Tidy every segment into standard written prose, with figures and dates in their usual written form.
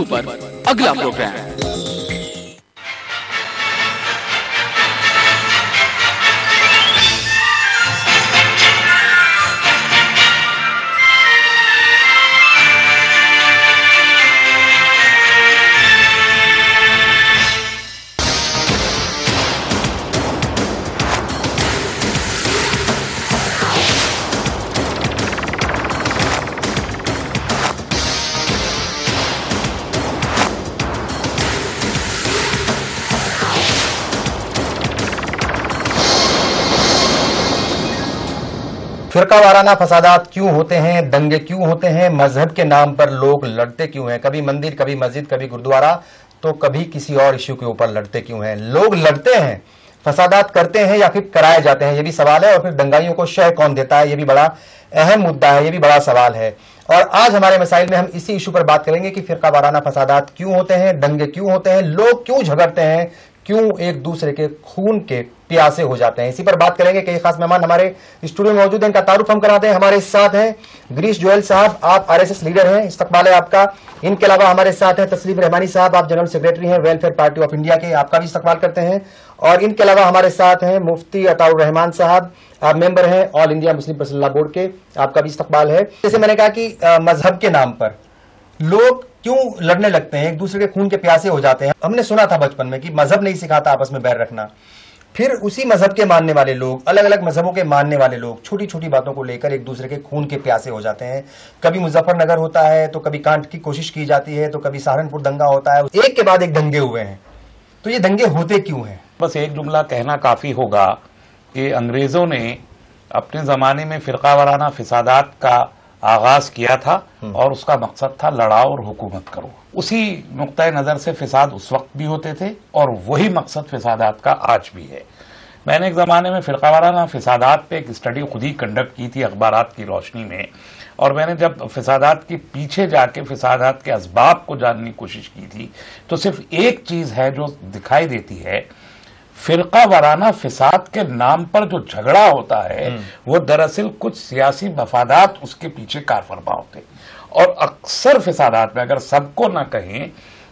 पर अगला प्रोग्राम। फिरका वाराना फसादात क्यों होते हैं, दंगे क्यों होते हैं, मजहब के नाम पर लोग लड़ते क्यों हैं, कभी मंदिर, कभी मस्जिद, कभी गुरुद्वारा, तो कभी किसी और इश्यू के ऊपर लड़ते क्यों हैं। लोग लड़ते हैं, फसादात करते हैं या फिर कराए जाते हैं, ये भी सवाल है। और फिर दंगाइयों को शह कौन देता है, ये भी बड़ा अहम मुद्दा है, ये भी बड़ा सवाल है। और आज हमारे मसाइल में हम इसी इशू पर बात करेंगे कि फिरका वाराना फसादात क्यों होते हैं, दंगे क्यों होते हैं, लोग क्यों झगड़ते हैं, क्यों एक दूसरे के खून के प्यासे हो जाते हैं। इसी पर बात करेंगे। कई खास मेहमान हमारे स्टूडियो में मौजूद हैं, इनका तारुफ हम कराते हैं। हमारे साथ हैं गिरीश जोयल साहब, आप आरएसएस लीडर हैं, इस्तकबाल है आपका। इनके अलावा हमारे साथ हैं तस्लीम रहमानी साहब, आप जनरल सेक्रेटरी हैं वेलफेयर पार्टी ऑफ इंडिया के, आपका भी इस्तकबाल करते हैं। और इनके अलावा हमारे साथ हैं मुफ्ती अताउर रहमान साहब, आप मेंबर हैं all India Muslim personal law board के, आपका भी इस्तकबाल है। जैसे मैंने कहा कि मजहब के नाम पर लोग क्यों लड़ने लगते हैं, एक दूसरे के खून के प्यासे हो जाते हैं। हमने सुना था बचपन में कि मजहब नहीं सिखाता आपस में बैर रखना। फिर उसी मजहब के मानने वाले लोग, अलग अलग मजहबों के मानने वाले लोग छोटी छोटी बातों को लेकर एक दूसरे के खून के प्यासे हो जाते हैं। कभी मुजफ्फरनगर होता है, तो कभी कांट की कोशिश की जाती है, तो कभी सहारनपुर दंगा होता है, एक के बाद एक दंगे हुए हैं। तो ये दंगे होते क्यों हैं? बस एक जुमला कहना काफी होगा कि अंग्रेजों ने अपने जमाने में फिरका वाराना फिसादात का आगाज किया था और उसका मकसद था लड़ाओ और हुकूमत करो। उसी नुक्ता नजर से फिसाद उस वक्त भी होते थे और वही मकसद फिसादात का आज भी है। मैंने एक जमाने में फिरका वाराना फिसादात पे एक स्टडी खुद ही कंडक्ट की थी अखबारात की रोशनी में, और मैंने जब फिसादात के पीछे जाके फिसादात के असबाब को जानने की कोशिश की थी, तो सिर्फ एक चीज है जो दिखाई देती है, फिरका वाराना फिसाद के नाम पर जो झगड़ा होता है वो दरअसल कुछ सियासी मफादात उसके पीछे कारफरमा होते हैं। और अक्सर फिसादात में, अगर सबको ना कहें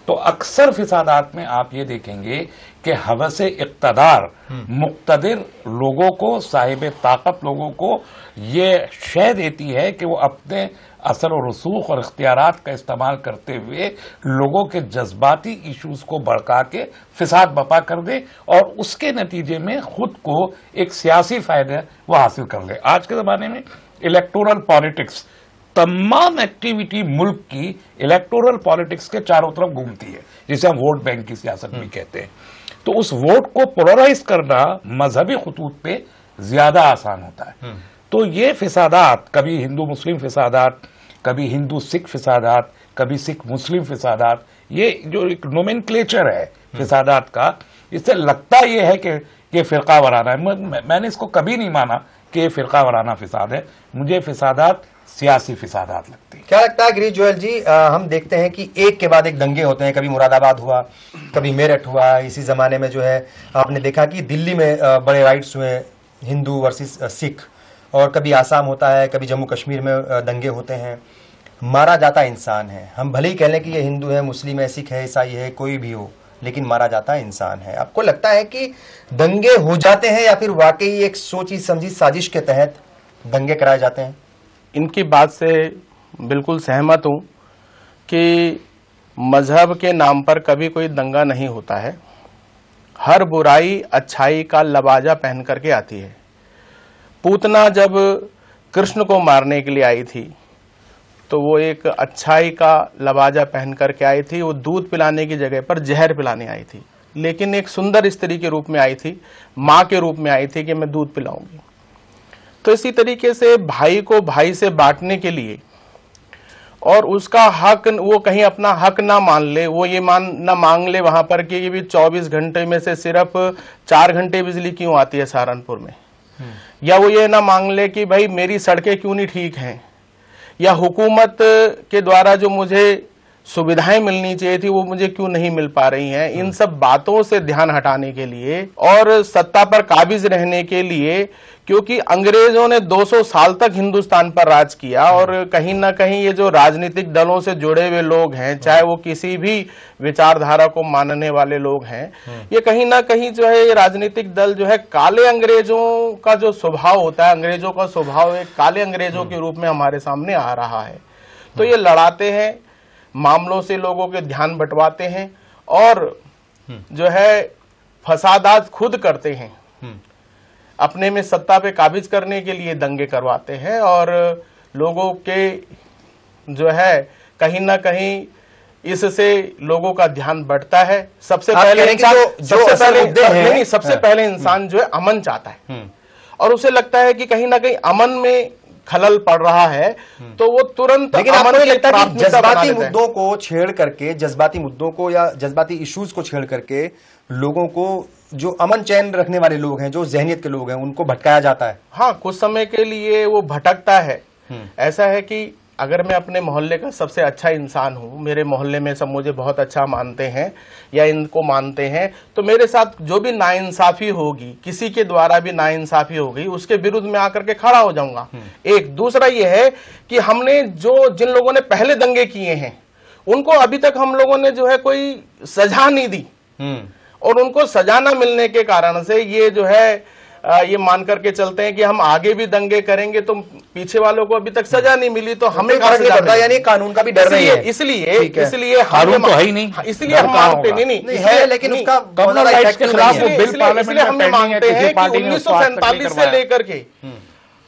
तो अक्सर फिसादात में आप ये देखेंगे कि हवसे इक़्तिदार मुक़्तदिर लोगों को, साहिब ताकत लोगों को ये शय देती है कि वो अपने असर और रसूख और इख्तियारात का इस्तेमाल करते हुए लोगों के जज्बाती इश्यूज को भड़का के फिसाद बपा कर दे और उसके नतीजे में खुद को एक सियासी फायदा वो हासिल कर ले। आज के जमाने में इलेक्टोरल पॉलिटिक्स, तमाम एक्टिविटी मुल्क की इलेक्टोरल पॉलिटिक्स के चारों तरफ घूमती है, जिसे हम वोट बैंक की सियासत भी कहते हैं। तो उस वोट को पोलराइज करना मजहबी खतूत पे ज्यादा आसान होता है। तो ये फिसादात, कभी हिंदू मुस्लिम फिसादात, कभी हिंदू सिख फिसादात, कभी सिख मुस्लिम फिसादात, ये जो एक नोमेनक्लेचर है फिसादात का, इससे लगता ये है कि ये फिरका वाराना है। मैंने इसको कभी नहीं माना कि ये फिरका वाराना फिसाद है। मुझे फिसादात सियासी फिसादात लगते हैं। क्या लगता है गिरीश जोयल जी, हम देखते हैं कि एक के बाद एक दंगे होते हैं, कभी मुरादाबाद हुआ, कभी मेरठ हुआ, इसी जमाने में जो है आपने देखा कि दिल्ली में बड़े राइट्स हुए हिंदू वर्सेस सिख, और कभी आसाम होता है, कभी जम्मू कश्मीर में दंगे होते हैं। मारा जाता इंसान है, हम भले ही कह लें कि ये हिंदू है, मुस्लिम है, सिख है, ईसाई है, कोई भी हो, लेकिन मारा जाता इंसान है। आपको लगता है कि दंगे हो जाते हैं या फिर वाकई एक सोची समझी साजिश के तहत दंगे कराए जाते हैं? इनकी बात से बिल्कुल सहमत हूं कि मजहब के नाम पर कभी कोई दंगा नहीं होता है। हर बुराई अच्छाई का लबाजा पहन करके आती है। पूतना जब कृष्ण को मारने के लिए आई थी तो वो एक अच्छाई का लबाजा पहन करके आई थी। वो दूध पिलाने की जगह पर जहर पिलाने आई थी, लेकिन एक सुंदर स्त्री के रूप में आई थी, माँ के रूप में आई थी कि मैं दूध पिलाऊंगी। तो इसी तरीके से भाई को भाई से बांटने के लिए, और उसका हक, वो कहीं अपना हक ना मान ले, वो ये ना मांग ले वहां पर कि भी 24 घंटे में से सिर्फ 4 घंटे बिजली क्यों आती है सहारनपुर में, या वो ये ना मांग ले कि भाई मेरी सड़कें क्यों नहीं ठीक हैं, या हुकूमत के द्वारा जो मुझे सुविधाएं मिलनी चाहिए थी वो मुझे क्यों नहीं मिल पा रही हैं, इन सब बातों से ध्यान हटाने के लिए और सत्ता पर काबिज रहने के लिए, क्योंकि अंग्रेजों ने 200 साल तक हिंदुस्तान पर राज किया और कहीं ना कहीं ये जो राजनीतिक दलों से जुड़े हुए लोग हैं, चाहे वो किसी भी विचारधारा को मानने वाले लोग हैं, ये कहीं ना कहीं जो है ये राजनीतिक दल जो है काले अंग्रेजों का जो स्वभाव होता है, अंग्रेजों का स्वभाव एक काले अंग्रेजों के रूप में हमारे सामने आ रहा है। तो ये लड़ाते हैं, मामलों से लोगों के ध्यान बंटवाते हैं और जो है फसादात खुद करते हैं, अपने में सत्ता पे काबिज करने के लिए दंगे करवाते हैं और लोगों के जो है कहीं ना कहीं इससे लोगों का ध्यान बढ़ता है। सबसे पहले पहले इंसान जो है अमन चाहता है और उसे लगता है कि कहीं ना कहीं अमन में खलल पड़ रहा है तो वो तुरंत अमन के लगता है कि जज्बाती मुद्दों को छेड़ करके, जज्बाती मुद्दों को या जज्बाती इश्यूज को छेड़ करके लोगों को, जो अमन चैन रखने वाले लोग हैं, जो जहनियत के लोग हैं, उनको भटकाया जाता है। हाँ, कुछ समय के लिए वो भटकता है। ऐसा है कि अगर मैं अपने मोहल्ले का सबसे अच्छा इंसान हूँ, मेरे मोहल्ले में सब मुझे बहुत अच्छा मानते हैं या इनको मानते हैं, तो मेरे साथ जो भी नाइंसाफी होगी, किसी के द्वारा भी नाइंसाफी होगी, उसके विरुद्ध में आकर के खड़ा हो जाऊंगा। एक दूसरा ये है कि हमने जिन लोगों ने पहले दंगे किए हैं उनको अभी तक हम लोगों ने जो है कोई सजा नहीं दी और उनको सजा न मिलने के कारण से ये जो है ये मान करके चलते हैं कि हम आगे भी दंगे करेंगे तो पीछे वालों को अभी तक सजा नहीं मिली तो हमें फर्क नहीं पड़ता, यानी कानून का भी डर नहीं है। इसलिए कानून तो है ही नहीं, इसलिए हम मांगते नहीं है, लेकिन उसका इसलिए हम मांगते हैं कि 1947 से लेकर के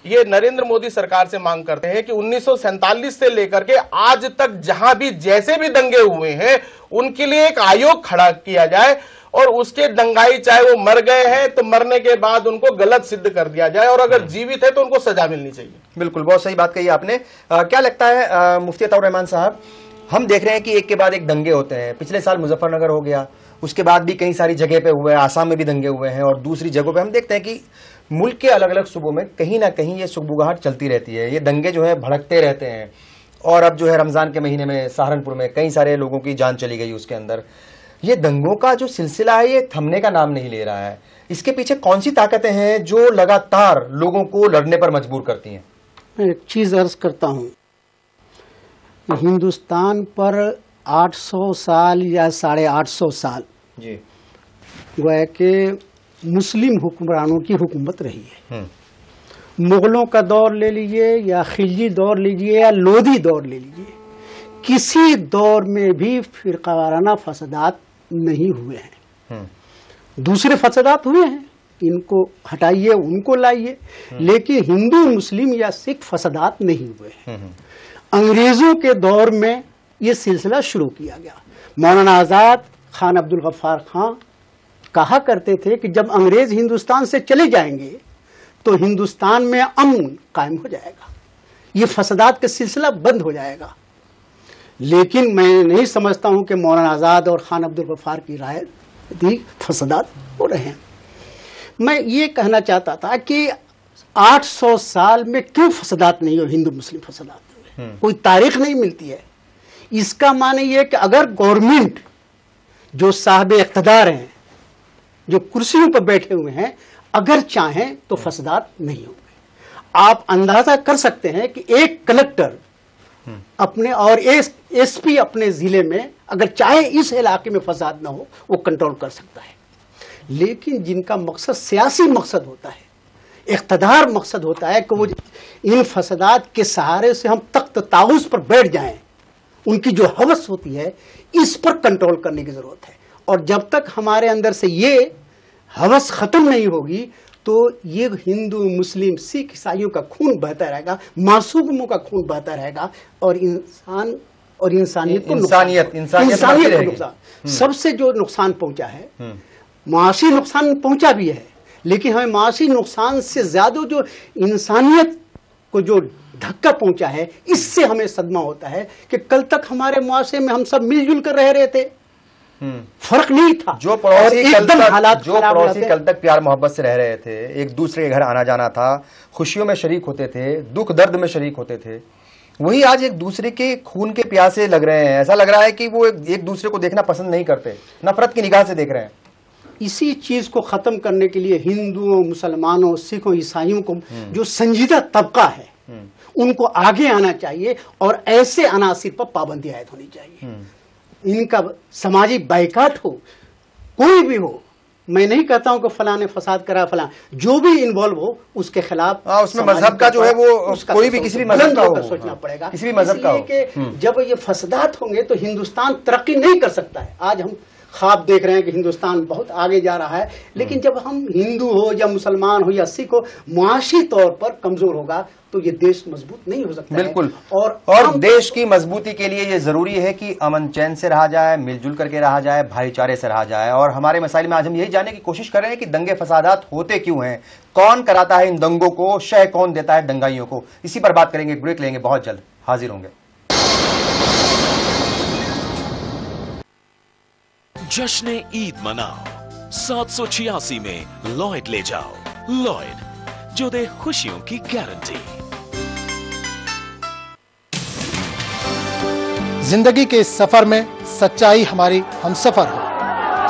ये नरेंद्र मोदी सरकार से मांग करते हैं कि 1947 से लेकर के आज तक जहां भी जैसे भी दंगे हुए हैं उनके लिए एक आयोग खड़ा किया जाए और उसके दंगाई चाहे वो मर गए हैं तो मरने के बाद उनको गलत सिद्ध कर दिया जाए और अगर जीवित है तो उनको सजा मिलनी चाहिए। बिल्कुल, बहुत सही बात कही आपने। क्या लगता है मुफ्ती अताउर रहमान साहब, हम देख रहे हैं कि एक के बाद एक दंगे होते हैं। पिछले साल मुजफ्फरनगर हो गया, उसके बाद भी कई सारी जगह पे हुए, आसाम में भी दंगे हुए हैं और दूसरी जगहों पे हम देखते हैं कि मुल्क के अलग अलग सूबों में कहीं ना कहीं ये सुगबुगाहट चलती रहती है, ये दंगे जो है भड़कते रहते हैं। और अब जो है रमजान के महीने में सहारनपुर में कई सारे लोगों की जान चली गई उसके अंदर। ये दंगों का जो सिलसिला है ये थमने का नाम नहीं ले रहा है। इसके पीछे कौन सी ताकतें हैं जो लगातार लोगों को लड़ने पर मजबूर करती हैं? मैं एक चीज अर्ज करता हूं, हिंदुस्तान पर 800 साल या 850 साल जी गोया के मुस्लिम हुक्मरानों की हुकूमत रही है। मुगलों का दौर ले लीजिए या खिलजी दौर लीजिए या लोधी दौर ले लीजिए, किसी दौर में भी फिरकावाराना फसादात नहीं हुए हैं। दूसरे फसादात हुए हैं, इनको हटाइए, उनको लाइए, लेकिन हिंदू मुस्लिम या सिख फसादात नहीं हुए हैं। अंग्रेजों के दौर में ये सिलसिला शुरू किया गया। मौलाना आजाद, खान अब्दुल गफ्फार खान कहा करते थे कि जब अंग्रेज हिंदुस्तान से चले जाएंगे तो हिंदुस्तान में अमन कायम हो जाएगा, ये फसादात का सिलसिला बंद हो जाएगा। लेकिन मैं नहीं समझता हूं कि मौलाना आजाद और खान अब्दुल गफ्फार की राय थी फसादात हो रहे हैं। मैं ये कहना चाहता था कि 800 साल में क्यों फसादात नहीं हो, हिंदू मुस्लिम फसादात हुए, कोई तारीख नहीं मिलती है। इसका माने ये कि अगर गवर्नमेंट जो साहब इख्तिदार हैं, जो कुर्सियों पर बैठे हुए हैं, अगर चाहें तो फसादात नहीं होंगे। आप अंदाजा कर सकते हैं कि एक कलेक्टर अपने और एसपी अपने जिले में अगर चाहे इस इलाके में फसाद ना हो वो कंट्रोल कर सकता है। लेकिन जिनका मकसद सियासी मकसद होता है, इख्तिदार मकसद होता है कि वो इन फसादात के सहारे से हम तख्त ताऊस पर बैठ जाएं, उनकी जो हवस होती है इस पर कंट्रोल करने की जरूरत है। और जब तक हमारे अंदर से ये हवस खत्म नहीं होगी तो ये हिंदू मुस्लिम सिख ईसाइयों का खून बहता रहेगा, मासूमों का खून बहता रहेगा और इंसान और इंसानियत को नुकसान सबसे जो नुकसान पहुंचा है, माशी नुकसान पहुंचा भी है, लेकिन हमें माशी नुकसान से ज्यादा जो इंसानियत को जो धक्का पहुंचा है इससे हमें सदमा होता है कि कल तक हमारे मुआशरे में हम सब मिलजुल कर रह रहे थे, फर्क नहीं था। जो पड़ोसी कल तक प्यार मोहब्बत से रह रहे थे, एक दूसरे के घर आना जाना था, खुशियों में शरीक होते थे, दुख दर्द में शरीक होते थे, वही आज एक दूसरे के खून के प्यासे लग रहे हैं। ऐसा लग रहा है कि वो एक दूसरे को देखना पसंद नहीं करते, नफरत की निगाह से देख रहे हैं। इसी चीज को खत्म करने के लिए हिंदुओं, मुसलमानों, सिखों, ईसाइयों को जो संजीदा तबका है उनको आगे आना चाहिए और ऐसे अनासिर पर पाबंदी आयद होनी चाहिए। इनका सामाजिक बाइकाट हो, कोई भी हो, मैं नहीं कहता हूं कि फलां ने फसाद करा, फलां जो भी इन्वॉल्व हो उसके खिलाफ उसमें मजहब का जो है वो कोई भी किसी भी मजहब का हो, सोचना पड़ेगा, किसी भी मजहब का हो। जब ये फसादात होंगे तो हिंदुस्तान तरक्की नहीं कर सकता है। आज हम ख्वाब देख रहे हैं कि हिंदुस्तान बहुत आगे जा रहा है, लेकिन जब हम हिंदू हो या मुसलमान हो या सिख हो मुआशी तौर पर कमजोर होगा तो ये देश मजबूत नहीं हो सकता। बिल्कुल। है। और देश की मजबूती के लिए ये जरूरी है कि अमन चैन से रहा जाए, मिलजुल करके रहा जाए, भाईचारे से रहा जाए। और हमारे मसाइल में आज हम यही जानने की कोशिश कर रहे हैं कि दंगे फसादात होते क्यों हैं, कौन कराता है इन दंगों को, शह कौन देता है दंगाइयों को। इसी पर बात करेंगे, ब्रेक लेंगे, बहुत जल्द हाजिर होंगे। जश्न ईद मनाओ 786 में लॉयड ले जाओ। लॉयड, जो दे खुशियों की गारंटी। जिंदगी के इस सफर में सच्चाई हमारी हमसफर हो।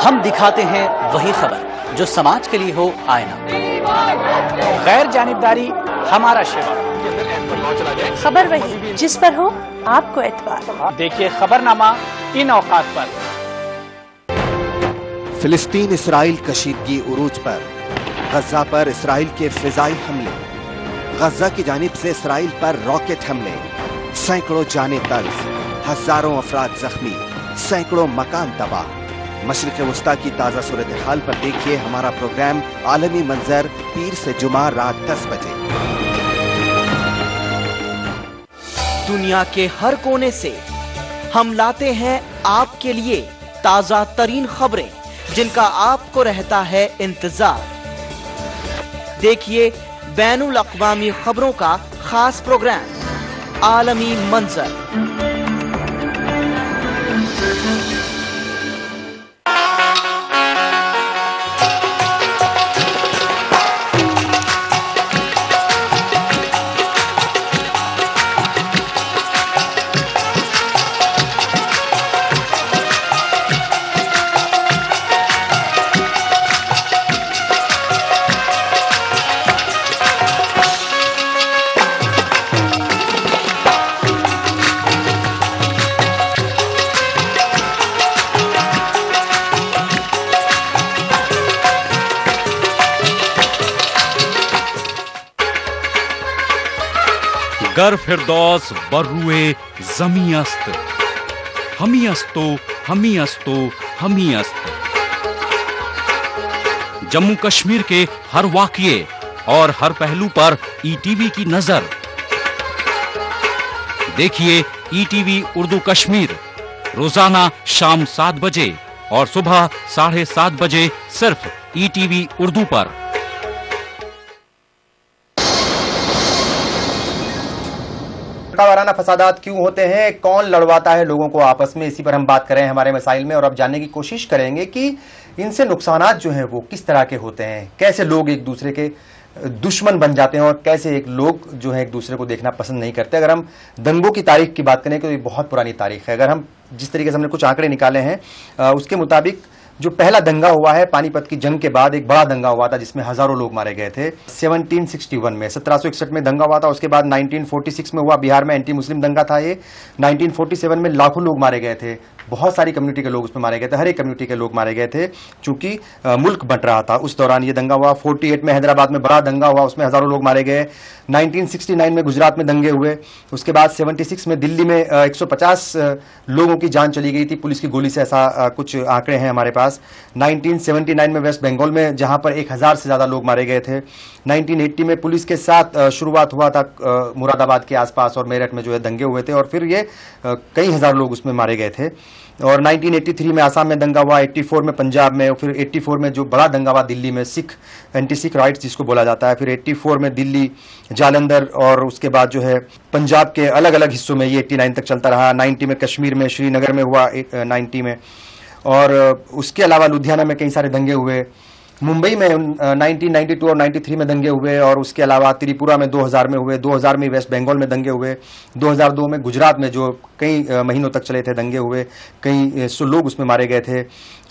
हम दिखाते हैं वही खबर जो समाज के लिए हो आईना। गैर जानिबदारी हमारा शिवा। खबर वही जिस पर हो आपको एतबार। देखिए खबरनामा इन औकात पर। फिलिस्तीन इसराइल कशीदगी उरूज पर, गजा पर इसराइल के फिजाई हमले, गजा की जानिब से इसराइल पर रॉकेट हमले, सैकड़ों जाने तल्फ, हजारों अफराद जख्मी, सैकड़ों मकान तबाह। मशरिक़ वस्ता की ताज़ा सूरत हाल पर देखिए हमारा प्रोग्राम आलमी मंजर, पीर से जुमा रात 10 बजे। दुनिया के हर कोने से हम लाते हैं आपके लिए ताज़ा तरीन खबरें जिनका आपको रहता है इंतजार। देखिए बैनुल अक़वामी खबरों का खास प्रोग्राम आलमी मंजर। गर फिरदौस बर्रुए जमी अस्त, हमी अस्तो हमी अस्तो हमी अस्त। जम्मू कश्मीर के हर वाक़ये और हर पहलू पर ईटीवी की नजर। देखिए ईटीवी उर्दू कश्मीर रोजाना शाम 7 बजे और सुबह 7:30 बजे सिर्फ ईटीवी उर्दू पर। वाराना फसादात क्यों होते हैं, कौन लड़वाता है लोगों को आपस में, इसी पर हम बात करें हमारे मसाइल में। और अब जानने की कोशिश करेंगे कि इनसे नुकसानात जो हैं वो किस तरह के होते हैं, कैसे लोग एक दूसरे के दुश्मन बन जाते हैं और कैसे एक लोग जो है एक दूसरे को देखना पसंद नहीं करते। अगर हम दंगों की तारीख की बात करें तो ये बहुत पुरानी तारीख है। अगर हम जिस तरीके से हमने कुछ आंकड़े निकाले हैं उसके मुताबिक जो पहला दंगा हुआ है पानीपत की जंग के बाद, एक बड़ा दंगा हुआ था जिसमें हजारों लोग मारे गए थे 1761 में। 1761 में दंगा हुआ था। उसके बाद 1946 में हुआ, बिहार में एंटी मुस्लिम दंगा था ये। 1947 में लाखों लोग मारे गए थे, बहुत सारी कम्युनिटी के लोग उसमें मारे गए थे, हर एक कम्युनिटी के लोग मारे गए थे चूंकि मुल्क बंट रहा था उस दौरान ये दंगा हुआ। 48 में हैदराबाद में बड़ा दंगा हुआ, उसमें हजारों लोग मारे गए। 1969 में गुजरात में दंगे हुए। उसके बाद 76 में दिल्ली में 150 लोगों की जान चली गई थी पुलिस की गोली से, ऐसा कुछ आंकड़े हैं हमारे पास। 1979 में वेस्ट बंगाल में जहां पर 1000 से ज्यादा लोग मारे गए थे। 1980 में पुलिस के साथ शुरुआत हुआ था मुरादाबाद के आसपास और मेरठ में जो है दंगे हुए थे और फिर ये कई हजार लोग उसमें मारे गए थे। और 1983 में आसाम में दंगा हुआ, 84 में पंजाब में, और फिर 84 में जो बड़ा दंगा हुआ दिल्ली में, सिख एंटी सिख राइट्स जिसको बोला जाता है। फिर 84 में दिल्ली, जालंधर और उसके बाद जो है पंजाब के अलग अलग हिस्सों में ये 89 तक चलता रहा। 90 में कश्मीर में श्रीनगर में हुआ 90 में, और उसके अलावा लुधियाना में कई सारे दंगे हुए। मुंबई में 1992 और 93 में दंगे हुए, और उसके अलावा त्रिपुरा में 2000 में हुए, 2000 में वेस्ट बंगाल में दंगे हुए, 2002 में गुजरात में जो कई महीनों तक चले थे दंगे हुए, कई 100 लोग उसमें मारे गए थे।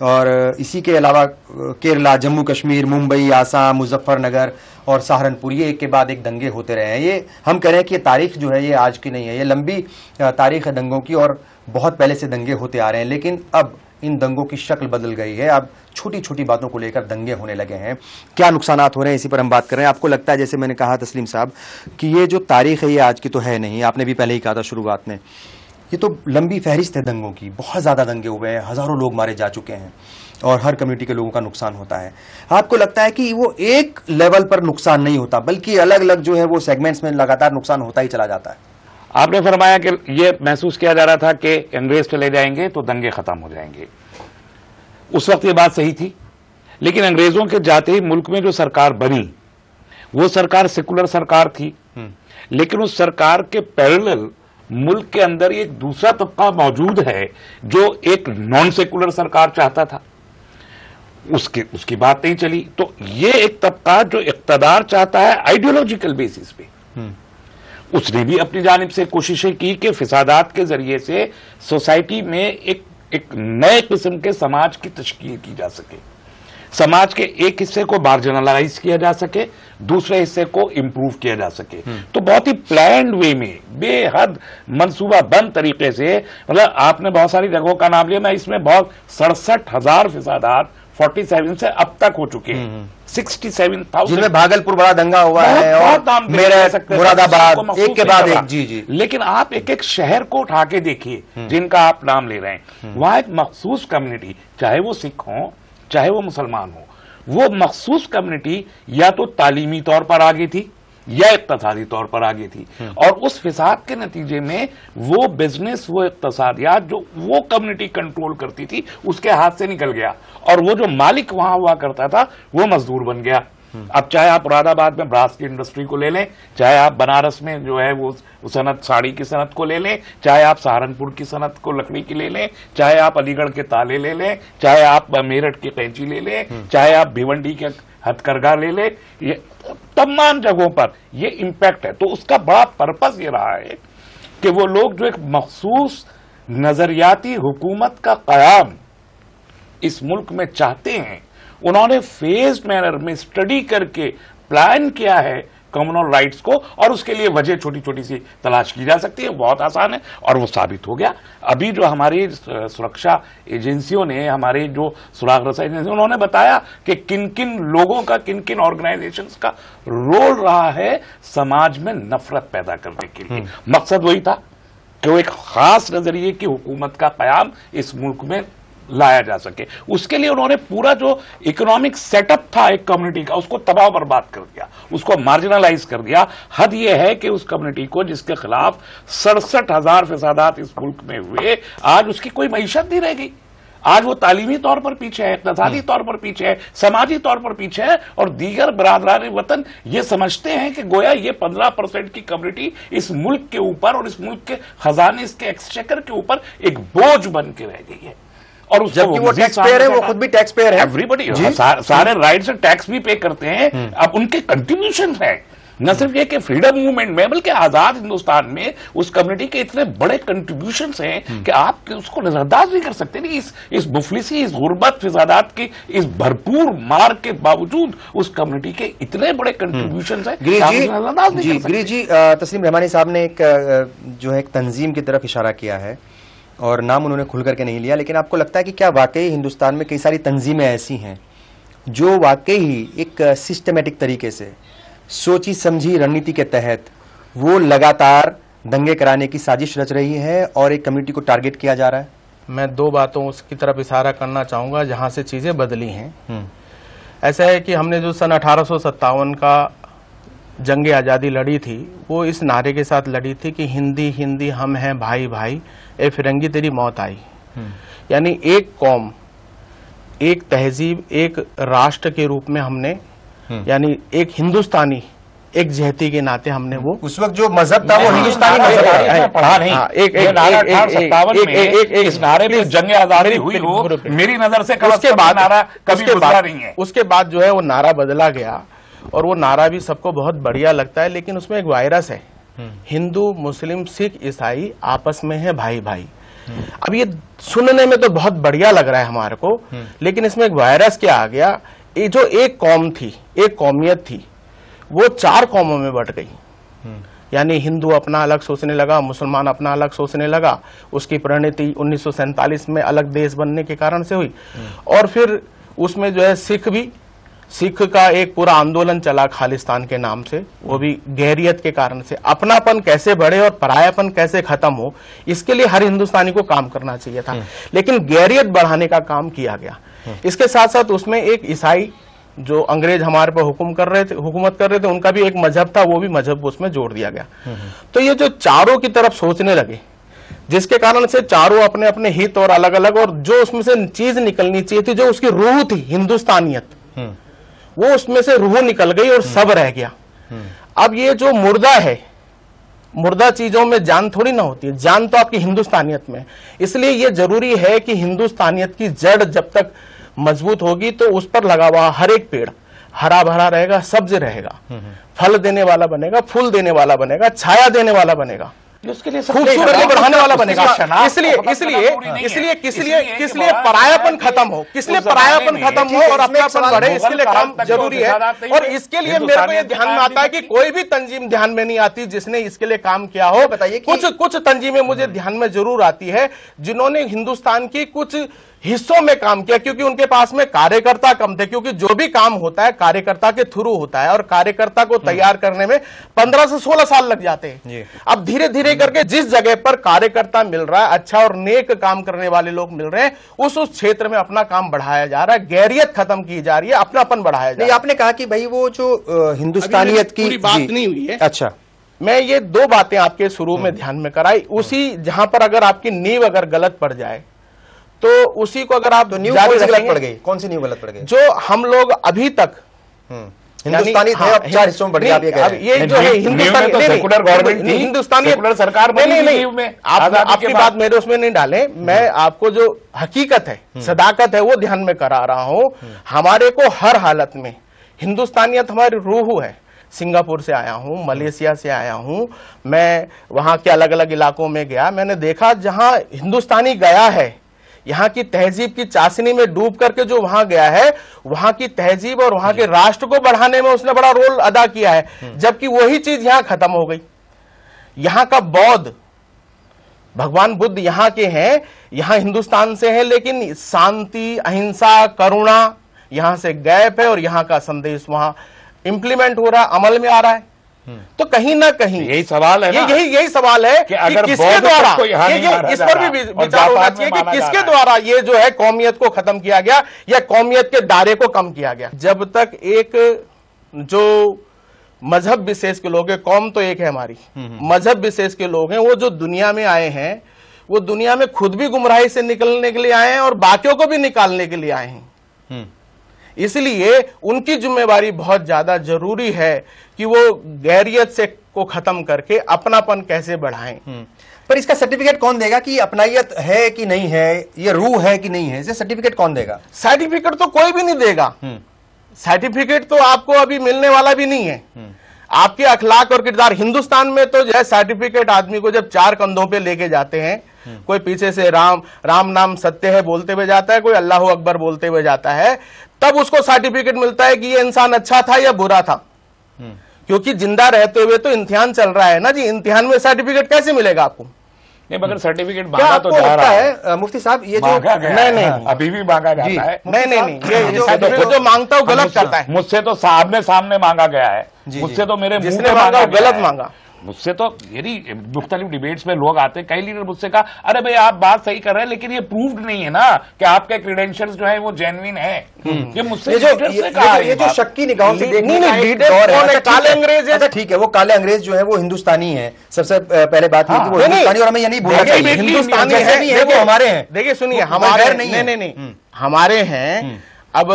और इसी के अलावा केरला, जम्मू कश्मीर, मुंबई, आसाम, मुजफ्फरनगर और सहारनपुर, ये एक के बाद एक दंगे होते रहे हैं। ये हम कह रहे हैं कि ये तारीख जो है ये आज की नहीं है, ये लंबी तारीख है दंगों की, और बहुत पहले से दंगे होते आ रहे हैं। लेकिन अब इन दंगों की शक्ल बदल गई है, अब छोटी छोटी बातों को लेकर दंगे होने लगे हैं। क्या नुकसानात हो रहे हैं, इसी पर हम बात कर रहे हैं। आपको लगता है, जैसे मैंने कहा तस्लीम साहब, कि ये जो तारीख है ये आज की तो है नहीं, आपने भी पहले ही कहा था शुरुआत में, ये तो लंबी फहरिस्त है दंगों की, बहुत ज्यादा दंगे हुए हैं, हजारों लोग मारे जा चुके हैं और हर कम्युनिटी के लोगों का नुकसान होता है। आपको लगता है कि वो एक लेवल पर नुकसान नहीं होता, बल्कि अलग अलग जो है वो सेगमेंट्स में लगातार नुकसान होता ही चला जाता है? आपने फरमाया कि ये महसूस किया जा रहा था कि अंग्रेज चले जाएंगे तो दंगे खत्म हो जाएंगे। उस वक्त ये बात सही थी, लेकिन अंग्रेजों के जाते ही मुल्क में जो सरकार बनी वो सरकार सेकुलर सरकार थी, लेकिन उस सरकार के पैरेलल मुल्क के अंदर एक दूसरा तबका मौजूद है जो एक नॉन सेकुलर सरकार चाहता था, उसकी बात नहीं चली। तो ये एक तबका जो इक़्तिदार चाहता है आइडियोलॉजिकल बेसिस पे, उसने भी अपनी जानिब से कोशिशें की कि फिसादात के जरिए से सोसाइटी में एक नए किस्म के समाज की तश्कील की जा सके, समाज के एक हिस्से को मार्जिनलाइज किया जा सके, दूसरे हिस्से को इंप्रूव किया जा सके। तो बहुत ही प्लान्ड वे में, बेहद मंसूबाबंद तरीके से, मतलब आपने बहुत सारी जगहों का नाम लिया, मैं इसमें बहुत 67,000 फिसादात 47 से अब तक हो चुके हैं, 67,000, जिनमें भागलपुर बड़ा दंगा हुआ है और मेरठ, मुरादाबाद, एक के बाद एक। जी जी। लेकिन आप एक एक शहर को उठा के देखिए जिनका आप नाम ले रहे हैं, वहां एक मखसूस कम्युनिटी, चाहे वो सिख हो चाहे वो मुसलमान हो, वो मखसूस कम्युनिटी या तो तालीमी तौर पर आगे थी या इक्तिसादी तौर पर आगे थी, और उस फिसाद के नतीजे में वो बिजनेस, वो इक्तिसादियात जो वो कम्युनिटी कंट्रोल करती थी उसके हाथ से निकल गया, और वो जो मालिक वहां हुआ करता था वो मजदूर बन गया। अब चाहे आप मुरादाबाद में ब्रास की इंडस्ट्री को ले लें, चाहे आप बनारस में जो है वो सनत, साड़ी की सनत को ले लें, चाहे आप सहारनपुर की सनत को लकड़ी की ले लें, चाहे आप अलीगढ़ के ताले ले लें, चाहे आप मेरठ की कैंची ले लें, चाहे आप भिवंडी के हथकरघा ले लें, ये तमाम जगहों पर ये इम्पैक्ट है। तो उसका बड़ा पर्पस ये रहा है कि वो लोग जो एक मखसूस नजरियाती हुकूमत का कयाम इस मुल्क में चाहते हैं, उन्होंने फेज्ड मैनर में स्टडी करके प्लान किया है कम्युनल राइट्स को, और उसके लिए वजह छोटी छोटी सी तलाश की जा सकती है, बहुत आसान है, और वो साबित हो गया। अभी जो हमारी सुरक्षा एजेंसियों ने, हमारे जो सुराग रसा एजेंसी, उन्होंने बताया कि किन किन लोगों का, किन किन ऑर्गेनाइजेशंस का रोल रहा है समाज में नफरत पैदा करने के लिए। मकसद वही था कि वो एक खास नजरिए की हुकूमत का कयाम इस मुल्क में लाया जा सके। उसके लिए उन्होंने पूरा जो इकोनॉमिक सेटअप था एक कम्युनिटी का, उसको तबाह बर्बाद कर दिया, उसको मार्जिनलाइज कर दिया। हद यह है कि उस कम्युनिटी को, जिसके खिलाफ 67,000 फिसादात इस मुल्क में हुए, आज उसकी कोई मईशत नहीं रह गई। आज वो तालीमी तौर पर पीछे है, इक़्तिसादी तौर पर पीछे है, समाजी तौर पर पीछे है, और दीगर बरादरान वतन ये समझते हैं कि गोया ये 15% की कम्युनिटी इस मुल्क के ऊपर और इस मुल्क के खजाने, इसके एक्सचेकर के ऊपर एक बोझ बन के रह गई है। और जबकि वो टैक्स पेयर है, वो खुद भी टैक्स पेयर है, एवरीबडी, सारे राइट्स से टैक्स भी पे करते हैं। अब उनके कंट्रीब्यूशन है, न सिर्फ ये कि फ्रीडम मूवमेंट में, बल्कि आजाद हिंदुस्तान में उस कम्युनिटी के इतने बड़े कंट्रीब्यूशंस हैं कि आप उसको नजरअंदाज नहीं कर सकते। नहीं, इस मुफलिसी, इस गुर्बत, फिसादात की इस भरपूर मार के बावजूद उस कम्युनिटी के इतने बड़े कंट्रीब्यूशंस हैं कि आप नजरअंदाज नहीं कर सकते। गिरीश जी, तस्लीम रहमानी साहब ने जो है एक तंजीम की तरफ इशारा किया है, और नाम उन्होंने खुल करके नहीं लिया, लेकिन आपको लगता है कि क्या वाकई हिंदुस्तान में कई सारी तंजीमें ऐसी हैं जो वाकई ही एक सिस्टमेटिक तरीके से, सोची समझी रणनीति के तहत वो लगातार दंगे कराने की साजिश रच रही है और एक कम्युनिटी को टारगेट किया जा रहा है? मैं दो बातों उसकी तरफ इशारा करना चाहूंगा जहां से चीजें बदली हैं। ऐसा है कि हमने जो सन 1857 का जंग आज़ादी लड़ी थी, वो इस नारे के साथ लड़ी थी कि हिंदी हिंदी हम हैं भाई भाई, ए फिरंगी तेरी मौत आई। यानी एक कौम, एक तहजीब, एक राष्ट्र के रूप में हमने, यानी एक हिंदुस्तानी एक जहती के नाते हमने वो उस वक्त जो मजहब था वो हिंदुस्तानी मजहब था, पढ़ा नहीं। ये नारा 1857 में इस नारे पे जंग आजादी हुई हो, मेरी नजर से उसके बाद नारा कभी गुजरा नहीं है। उसके बाद जो है वो नारा बदला गया और वो नारा भी सबको बहुत बढ़िया लगता है, लेकिन उसमें एक वायरस है, हिंदू मुस्लिम सिख ईसाई आपस में है भाई भाई। अब ये सुनने में तो बहुत बढ़िया लग रहा है हमारे को, लेकिन इसमें एक वायरस क्या आ गया, ये जो एक कौम थी, एक कौमियत थी, वो 4 कौमों में बट गई। यानी हिंदू अपना अलग सोचने लगा, मुसलमान अपना अलग सोचने लगा। उसकी परिणति 1947 में अलग देश बनने के कारण से हुई। और फिर उसमें जो है सिख का एक पूरा आंदोलन चला खालिस्तान के नाम से, वो भी गैरियत के कारण से। अपनापन कैसे बढ़े और परायापन कैसे खत्म हो, इसके लिए हर हिंदुस्तानी को काम करना चाहिए था, लेकिन गैरियत बढ़ाने का काम किया गया। इसके साथ साथ उसमें एक ईसाई जो अंग्रेज हमारे पर हुकूमत कर रहे थे, उनका भी एक मजहब था, वो भी मजहब उसमें जोड़ दिया गया। तो ये जो चारों की तरफ सोचने लगे, जिसके कारण से चारों अपने अपने हित और अलग अलग, और जो उसमें से चीज निकलनी चाहिए थी, जो उसकी रूह थी हिंदुस्तानियत, वो उसमें से रूह निकल गई और सब रह गया। अब ये जो मुर्दा है, मुर्दा चीजों में जान थोड़ी ना होती है, जान तो आपकी हिंदुस्तानियत में। इसलिए ये जरूरी है कि हिंदुस्तानियत की जड़ जब तक मजबूत होगी तो उस पर लगा हुआ हर एक पेड़ हरा भरा रहेगा, सब्ज रहेगा, फल देने वाला बनेगा, फूल देने वाला बनेगा, छाया देने वाला बनेगा, उसके लिए खूबसूरती बढ़ाने वाला बनेगा। इसलिए परायापन खत्म हो, किसलिए परायापन खत्म हो और अपनापन बढ़े, इसके लिए काम जरूरी है। और इसके लिए मेरे को ये ध्यान में आता है कि कोई भी तंजीम ध्यान में नहीं आती जिसने इसके लिए काम किया हो। बताइए, कुछ तंजीमें मुझे ध्यान में जरूर आती है जिन्होंने हिंदुस्तान की कुछ हिस्सों में काम किया, क्योंकि उनके पास में कार्यकर्ता कम थे, क्योंकि जो भी काम होता है कार्यकर्ता के थ्रू होता है, और कार्यकर्ता को तैयार करने में 15 से 16 साल लग जाते हैं। अब धीरे धीरे करके जिस जगह पर कार्यकर्ता मिल रहा है, अच्छा और नेक काम करने वाले लोग मिल रहे हैं, उस क्षेत्र में अपना काम बढ़ाया जा रहा है, गैरियत खत्म की जा रही है, अपनापन बढ़ाया जा रहा है। आपने कहा कि भाई वो जो हिंदुस्तानियत की बात नहीं हुई है। अच्छा, मैं ये 2 बातें आपके शुरू में ध्यान में कराई, उसी जहां पर अगर आपकी नींव अगर गलत पड़ जाए तो उसी को अगर आप तो नींव गलत पड़ गई, कौन सी नींव गलत पड़ गई? जो हम लोग अभी तक हिंदुस्तानी थे, अब 4 हिस्सों में बढ़ गया। ये जो है हिंदुस्तानी सेकुलर गवर्नमेंट थी, हिंदुस्तानी सेकुलर सरकार बनी नहीं, आपकी बात मेरे उसमें नहीं डालें। मैं आपको जो हकीकत है, सदाकत है, वो ध्यान में करा रहा हूं। हमारे को हर हालत में हिंदुस्तानियत हमारी रूह है। सिंगापुर से आया हूं, मलेशिया से आया हूं, मैं वहां के अलग अलग इलाकों में गया, मैंने देखा जहां हिंदुस्तानी गया है, यहाँ की तहजीब की चाशनी में डूब करके जो वहां गया है, वहां की तहजीब और वहां के राष्ट्र को बढ़ाने में उसने बड़ा रोल अदा किया है। जबकि वही चीज यहां खत्म हो गई। यहाँ का बौद्ध, भगवान बुद्ध यहाँ के हैं, यहाँ हिंदुस्तान से है, लेकिन शांति, अहिंसा, करुणा यहाँ से गैप है, और यहाँ का संदेश वहां इंप्लीमेंट हो रहा है, अमल में आ रहा है। तो कहीं ना कहीं यही सवाल है ना, यही सवाल है कि अगर किसके द्वारा, इस पर भी विचार होना चाहिए कि किसके द्वारा ये जो है कौमियत को खत्म किया गया या कौमियत के दायरे को कम किया गया। जब तक एक जो मजहब विशेष के लोग हैं, कौम तो एक है हमारी, मजहब विशेष के लोग हैं, वो जो दुनिया में आए हैं, वो दुनिया में खुद भी गुमराही से निकलने के लिए आए हैं और बाकियों को भी निकालने के लिए आए हैं। इसलिए उनकी जिम्मेवारी बहुत ज्यादा जरूरी है कि वो गैरियत से को खत्म करके अपनापन कैसे बढ़ाएं। पर इसका सर्टिफिकेट कौन देगा कि अपनायत है कि नहीं है, ये रूह है कि नहीं है, इसे सर्टिफिकेट कौन देगा? सर्टिफिकेट तो कोई भी नहीं देगा। सर्टिफिकेट तो आपको अभी मिलने वाला भी नहीं है। आपके अखलाक और किरदार, हिंदुस्तान में तो जो है सर्टिफिकेट आदमी को जब 4 कंधों पे लेके जाते हैं, कोई पीछे से राम नाम सत्य है बोलते हुए जाता है, कोई अल्लाह अकबर बोलते हुए जाता है, तब उसको सर्टिफिकेट मिलता है कि ये इंसान अच्छा था या बुरा था। क्योंकि जिंदा रहते हुए तो इम्तिहान चल रहा है ना जी, इम्तिहान में सर्टिफिकेट कैसे मिलेगा आपको? नहीं, मगर सर्टिफिकेट मांगा तो जा रहा है मुफ्ती साहब, ये जो नहीं अभी भी मांगा जाता है। नहीं, ये जो मांगता हूँ गलत करता है। मुझसे तो सामने मांगा गया है, मुझसे तो मेरे मुंह पे मांगा, गलत मांगा। मुझसे तो यदि मुख्तलिफ डिबेट्स में लोग आते हैं, कई लीडर मुझसे कहा, अरे भाई आप बात सही कर रहे हैं, लेकिन ये प्रूव्ड नहीं है ना कि आपके क्रेडेंशियल्स जो है वो जेन्युइन है। ये मुझसे ये जो शक्की निगाहों से देखने का एक दौर है। काले अंग्रेज है, ठीक है, वो काले अंग्रेज जो है वो हिंदुस्तानी है। सबसे पहले बात है कि वो हिंदुस्तानी, और हमें ये नहीं बोलना चाहिए हिंदुस्तानी है, वो हमारे हैं। देखिए सुनिए, हमारे नहीं, हमारे हैं। अब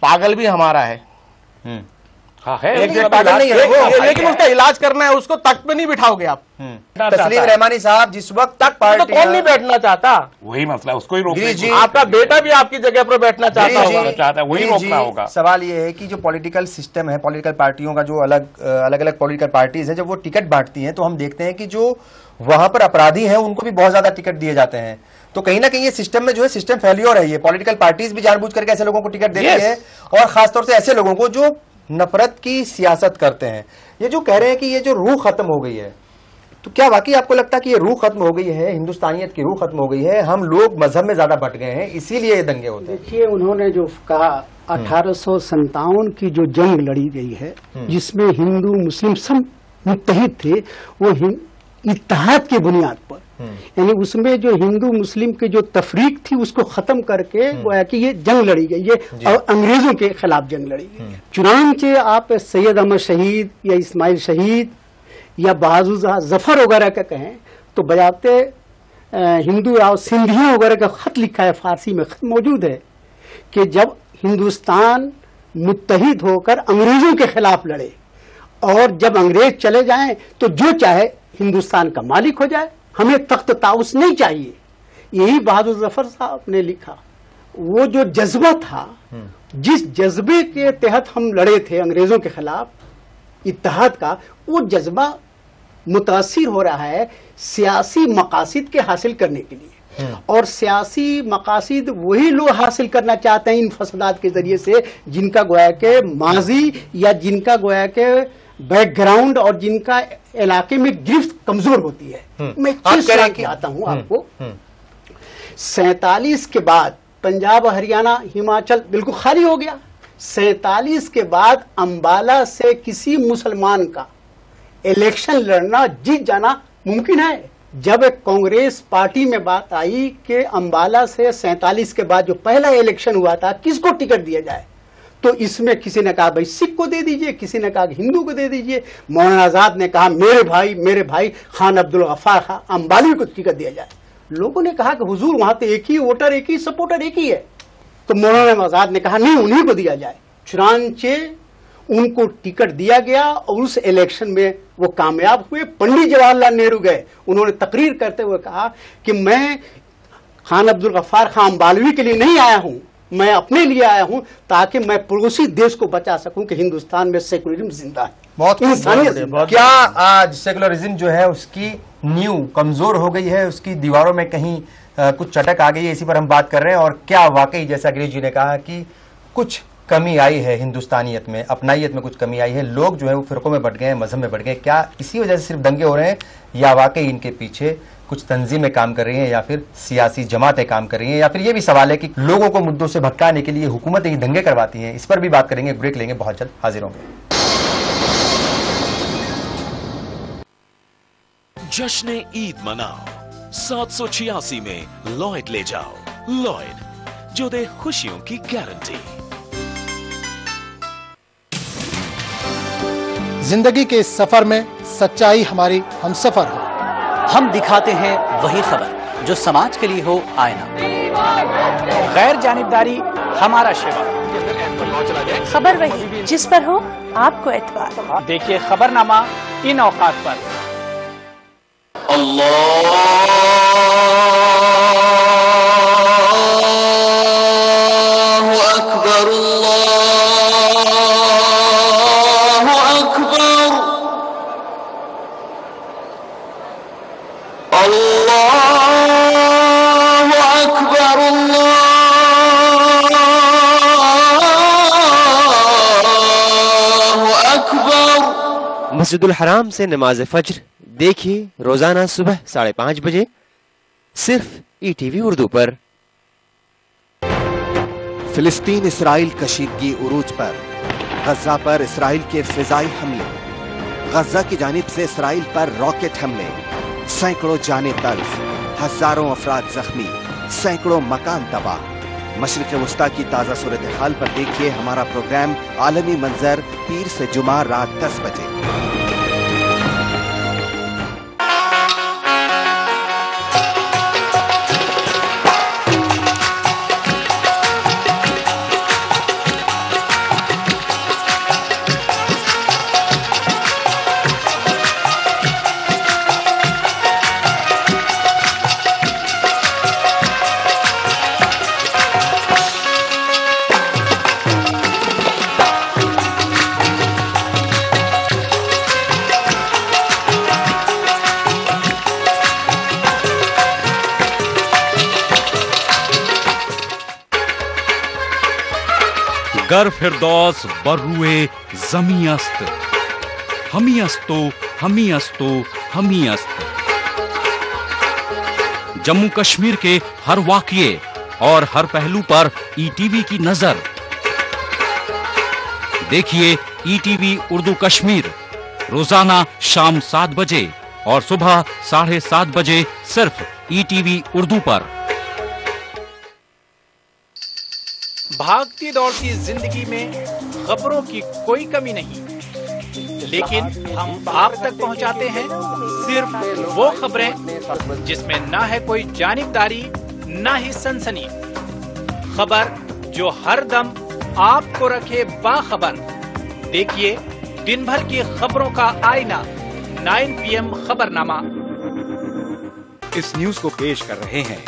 पागल भी हमारा है, हाँ है, एक पागल नहीं है वो, लेकिन उसका इलाज करना है, उसको तख्त पे नहीं बिठाओगे आप। तस्लीम रहमानी साहब जिस वक्त तक तो कौन नहीं बैठना चाहता? वही मसला, उसको ही रोकना। आपका बेटा भी आपकी जगह पर बैठना चाहता है, वही रोकना होगा। सवाल ये है कि जो पॉलिटिकल सिस्टम है, पॉलिटिकल पार्टियों का जो अलग अलग पॉलिटिकल पार्टीज है, जब वो टिकट बांटती हैं तो हम देखते हैं कि जो वहां पर अपराधी हैं उनको भी बहुत ज्यादा टिकट दिए जाते हैं। तो कहीं ना कहीं ये सिस्टम में जो है सिस्टम फेल्योर है। ये पॉलिटिकल पार्टीज भी जानबूझ करके ऐसे लोगों को टिकट देती है, और खासतौर से ऐसे लोगों को जो नफरत की सियासत करते हैं। ये जो कह रहे हैं कि ये जो रूह खत्म हो गई है, तो क्या वाकई आपको लगता है कि ये रूह खत्म हो गई है, हिंदुस्तानियत की रूह खत्म हो गई है, हम लोग मजहब में ज्यादा बट गए हैं, इसीलिए ये दंगे होते हैं? देखिए, उन्होंने जो कहा 1857 की जो जंग लड़ी गई है, जिसमें हिंदू मुस्लिम सब मुत्तहिद थे, वो इत्तेहाद की बुनियाद पर, यानी उसमें जो हिंदू मुस्लिम की जो तफरीक थी उसको खत्म करके गोया कि ये जंग लड़ी गई, ये अंग्रेजों के खिलाफ जंग लड़ी गई। चुनांचे आप सैयद अहमद शहीद या इस्माइल शहीद या बहादुर जफर वगैरह का कहें तो बजाते हिंदू राव सिंधिया वगैरह का खत लिखा है, फारसी में खत मौजूद है कि जब हिंदुस्तान मुत्तहिद होकर अंग्रेजों के खिलाफ लड़े और जब अंग्रेज चले जाएं तो जो चाहे हिंदुस्तान का मालिक हो जाए, हमें तख्त ताउस नहीं चाहिए। यही बहादुर जफर साहब ने लिखा। वो जो जज्बा था, जिस जज्बे के तहत हम लड़े थे अंग्रेजों के खिलाफ इत्तेहाद का, वो जज्बा मुतासिर हो रहा है सियासी मकासिद के हासिल करने के लिए। और सियासी मकासिद वही लोग हासिल करना चाहते हैं इन फसादात के जरिए से जिनका गोया के माजी या जिनका गोया के बैकग्राउंड और जिनका इलाके में गिरफ्त कमजोर होती है। मैं चीज आता हूं आपको, 47 के बाद पंजाब, हरियाणा, हिमाचल बिल्कुल खाली हो गया। 47 के बाद अंबाला से किसी मुसलमान का इलेक्शन लड़ना, जीत जाना मुमकिन है। जब कांग्रेस पार्टी में बात आई कि अंबाला से 47 के बाद जो पहला इलेक्शन हुआ था किसको टिकट दिया जाए, तो इसमें किसी ने कहा भाई सिख को दे दीजिए, किसी ने कहा हिंदू को दे दीजिए। मौलाना आजाद ने कहा मेरे भाई खान अब्दुल गफ्फार खान अंबाली को टिकट दिया जाए। लोगों ने कहा कि हुजूर वहां तो एक ही वोटर, एक ही सपोर्टर, एक ही है। तो मौलाना आजाद ने कहा नहीं, उन्हीं को दिया जाए। चुनांचे उनको टिकट दिया गया और उस इलेक्शन में वो कामयाब हुए। पंडित जवाहरलाल नेहरू गए, उन्होंने तकरीर करते हुए कहा कि मैं खान अब्दुल गफ्फार खान अंबालवी के लिए नहीं आया हूं, मैं अपने लिए आया हूं ताकि मैं पड़ोसी देश को बचा सकूं कि हिंदुस्तान में सेकुलरिज्म जिंदा है। बहुत क्या आज सेकुलरिज्म जो है उसकी नींव कमजोर हो गई है, उसकी दीवारों में कहीं कुछ चटक आ गई है, इसी पर हम बात कर रहे हैं। और क्या वाकई जैसा गिरीश जी ने कहा कि कुछ कमी आई है हिंदुस्तानियत में, अपनाइयत में कुछ कमी आई है, लोग जो है वो फिरकों में बढ़ गए हैं, मजहब में बढ़ गए। क्या इसी वजह से सिर्फ दंगे हो रहे हैं या वाकई इनके पीछे कुछ तंजीमें काम कर रही हैं या फिर सियासी जमातें काम कर रही हैं, या फिर ये भी सवाल है कि लोगों को मुद्दों से भटकाने के लिए हुकूमतें ही दंगे करवाती हैं? इस पर भी बात करेंगे, ब्रेक लेंगे, बहुत जल्द हाजिर होंगे। जश्न ईद मनाओ, 786 में लॉयड ले जाओ। लॉयड, जो दे खुशियों की गारंटी। जिंदगी के इस सफर में सच्चाई हमारी हमसफर हो। हम दिखाते हैं वही खबर जो समाज के लिए हो आईना। गैर जानिबदारी हमारा शिवा। खबर वही जिस पर हो आपको एतबार। देखिए खबरनामा इन औकात पर। मस्जिदुल हराम से नमाज फज्र देखिए रोजाना सुबह 5:30 बजे सिर्फ ईटीवी उर्दू पर। फिलिस्तीन इसराइल कशीदगी उरूज पर, गजा पर इसराइल के फिजाई हमले, गजा की जानिब से इसराइल पर रॉकेट हमले, सैकड़ों जाने तल्फ, हजारों अफराद जख्मी, सैकड़ों मकान तबाह। मशरिक वस्ता की ताजा सूरत हाल पर देखिए हमारा प्रोग्राम आलमी मंजर, पीर से जुमा रात 10 बजे। गर फिरदौस बर्रुए जमी अस्त, हमी अस्तो हमी अस्तो हमी अस्त। जम्मू कश्मीर के हर वाकये और हर पहलू पर ईटीवी की नजर। देखिए ईटीवी उर्दू कश्मीर रोजाना शाम 7 बजे और सुबह 7:30 बजे सिर्फ ईटीवी उर्दू पर। भागती दौड़ती जिंदगी में खबरों की कोई कमी नहीं, लेकिन हम आप तक पहुंचाते हैं सिर्फ वो खबरें जिसमें ना है कोई जानिबदारी, ना ही सनसनी। खबर जो हर दम आपको रखे बाखबर। देखिए दिन भर की खबरों का आईना 9 PM खबरनामा। इस न्यूज को पेश कर रहे हैं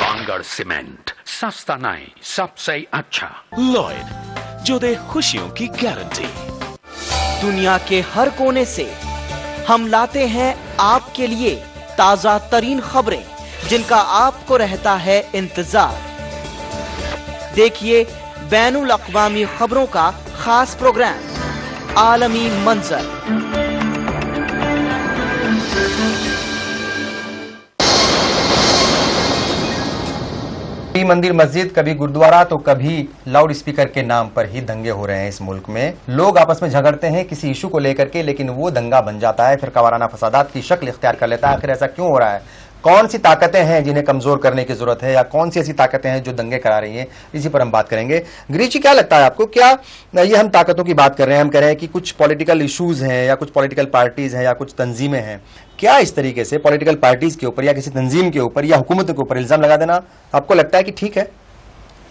बांगड़ सीमेंट, सस्ता नहीं सबसे अच्छा। लॉयड, जो दे खुशियों की गारंटी। दुनिया के हर कोने से हम लाते हैं आपके लिए ताजा तरीन खबरें जिनका आपको रहता है इंतजार। देखिए बैनुल अक़वामी खबरों का खास प्रोग्राम आलमी मंजर। कभी मंदिर मस्जिद, कभी गुरुद्वारा, तो कभी लाउड स्पीकर के नाम पर ही दंगे हो रहे हैं इस मुल्क में। लोग आपस में झगड़ते हैं किसी इशू को लेकर के, लेकिन वो दंगा बन जाता है, फिरकावाराना फसादात की शक्ल इख्तियार कर लेता है। आखिर ऐसा क्यों हो रहा है? कौन सी ताकतें हैं जिन्हें कमजोर करने की जरूरत है, या कौन सी ऐसी ताकतें हैं जो दंगे करा रही हैं? इसी पर हम बात करेंगे। गिरीश जी, क्या लगता है आपको, क्या ये हम ताकतों की बात कर रहे हैं, हम कह रहे हैं कि कुछ पॉलिटिकल इश्यूज हैं या कुछ पॉलिटिकल पार्टीज हैं या कुछ तंजीमें हैं, क्या इस तरीके से पॉलिटिकल पार्टीज के ऊपर या किसी तंजीम के ऊपर या हुकूमत के ऊपर इल्जाम लगा देना आपको लगता है कि ठीक है?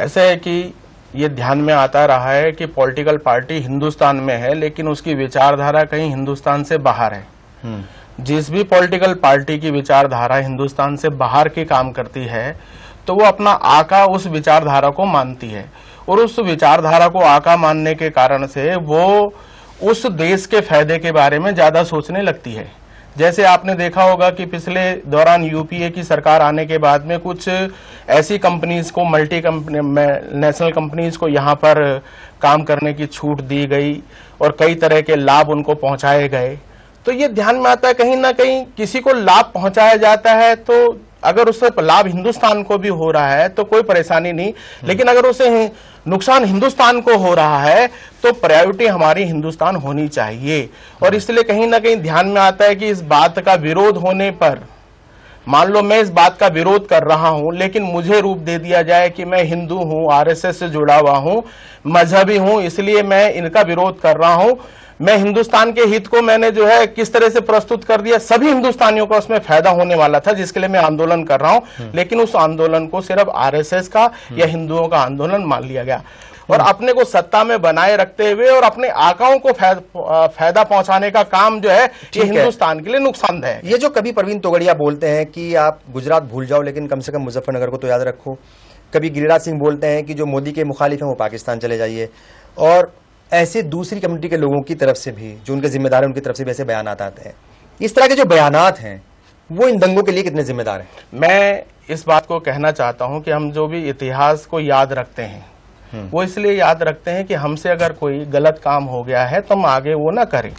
ऐसा है कि ये ध्यान में आता रहा है कि पॉलिटिकल पार्टी हिंदुस्तान में है, लेकिन उसकी विचारधारा कहीं हिंदुस्तान से बाहर है। जिस भी पॉलिटिकल पार्टी की विचारधारा हिंदुस्तान से बाहर की काम करती है, तो वो अपना आका उस विचारधारा को मानती है, और उस विचारधारा को आका मानने के कारण से वो उस देश के फायदे के बारे में ज्यादा सोचने लगती है। जैसे आपने देखा होगा कि पिछले दौरान यूपीए की सरकार आने के बाद में कुछ ऐसी कंपनीज को, नेशनल कंपनीज को यहाँ पर काम करने की छूट दी गई और कई तरह के लाभ उनको पहुंचाए गए। तो ये ध्यान में आता है कहीं ना कहीं किसी को लाभ पहुंचाया जाता है तो अगर उससे लाभ हिंदुस्तान को भी हो रहा है तो कोई परेशानी नहीं, लेकिन अगर उसे नुकसान हिंदुस्तान को हो रहा है तो प्रायोरिटी हमारी हिंदुस्तान होनी चाहिए। और इसलिए कहीं ना कहीं ध्यान में आता है कि इस बात का विरोध होने पर, मान लो मैं इस बात का विरोध कर रहा हूं, लेकिन मुझे रूप दे दिया जाए कि मैं हिंदू हूं, आरएसएस से जुड़ा हुआ हूं, मजहबी हूं, इसलिए मैं इनका विरोध कर रहा हूं। मैं हिंदुस्तान के हित को मैंने जो है किस तरह से प्रस्तुत कर दिया, सभी हिंदुस्तानियों को उसमें फायदा होने वाला था जिसके लिए मैं आंदोलन कर रहा हूं, लेकिन उस आंदोलन को सिर्फ आरएसएस का या हिंदुओं का आंदोलन मान लिया गया और अपने को सत्ता में बनाए रखते हुए और अपने आकाओं को फायदा पहुंचाने का काम जो है ये हिंदुस्तान के लिए नुकसानदेह है। ये जो कभी परवीन तोगड़िया बोलते हैं कि आप गुजरात भूल जाओ लेकिन कम से कम मुजफ्फरनगर को तो याद रखो, कभी गिरिराज सिंह बोलते हैं कि जो मोदी के मुखालिफ हैं वो पाकिस्तान चले जाइए, और ऐसे दूसरी कम्युनिटी के लोगों की तरफ से भी जो उनके जिम्मेदार हैं उनकी तरफ से भी ऐसे बयानात आते हैं। इस तरह के जो बयानात हैं वो इन दंगों के लिए कितने जिम्मेदार हैं? मैं इस बात को कहना चाहता हूं कि हम जो भी इतिहास को याद रखते हैं वो इसलिए याद रखते हैं कि हमसे अगर कोई गलत काम हो गया है तो हम आगे वो ना करें।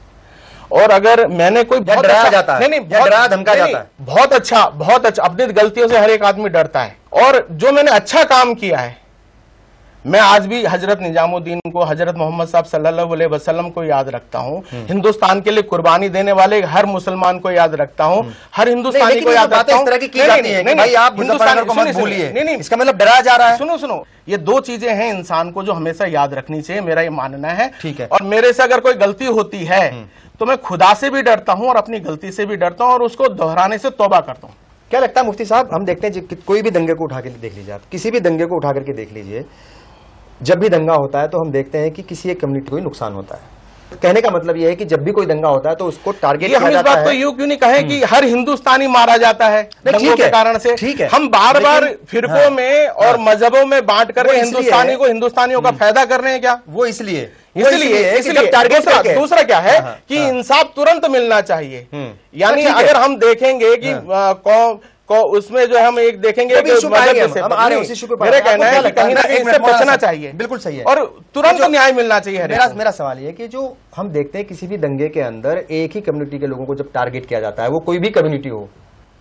और अगर मैंने कोई बहुत डराया अच्छा, जाता है, नहीं डरा धमका जाता है, बहुत अच्छा, अपनी गलतियों से हर एक आदमी डरता है। और जो मैंने अच्छा काम किया है, मैं आज भी हजरत निजामुद्दीन को, हजरत मोहम्मद साहब सल्लल्लाहु अलैहि वसल्लम को याद रखता हूँ, हिंदुस्तान के लिए कुर्बानी देने वाले हर मुसलमान को याद रखता हूँ, हर हिंदुस्तानी को याद रखता हूँ। भाई आप मुसलमानों को मत भूलिए, नहीं, इसका मतलब डराया जा रहा है। सुनो, ये दो चीजें हैं इंसान को जो हमेशा याद रखनी चाहिए, मेरा ये मानना है। ठीक है। और मेरे से अगर कोई गलती होती है तो मैं खुदा से भी डरता हूँ और अपनी गलती से भी डरता हूँ और उसको दोहराने से तौबा करता हूँ। क्या लगता है मुफ्ती साहब, हम देखते हैं कोई भी दंगे को उठा के देख लीजिए, आप किसी भी दंगे को उठा करके देख लीजिए, जब भी दंगा होता है तो हम देखते हैं कि किसी एक कम्युनिटी को ही नुकसान होता है। कहने का मतलब यह है कि जब भी कोई दंगा होता है तो उसको टारगेट किया जाता है। हम इस बात को यूं क्यों नहीं कहे कि हर हिंदुस्तानी मारा जाता है दंगों के कारण से? ठीक है, हम बार बार फिरकों में और मजहबों में बांट कर हिंदुस्तानी को, हिंदुस्तानियों का फायदा कर रहे हैं क्या? वो इसलिए दूसरा क्या है कि इंसाफ तुरंत मिलना चाहिए। यानी अगर हम देखेंगे कि उसमें जो हम एक देखेंगे मेरा कहना है कि कहीं ना कहीं से बचना चाहिए। बिल्कुल सही है, और तुरंत न्याय मिलना चाहिए। मेरा सवाल ये है कि जो हम देखते हैं किसी भी दंगे के अंदर एक ही कम्युनिटी के लोगों को जब टारगेट किया जाता है, वो कोई भी कम्युनिटी हो,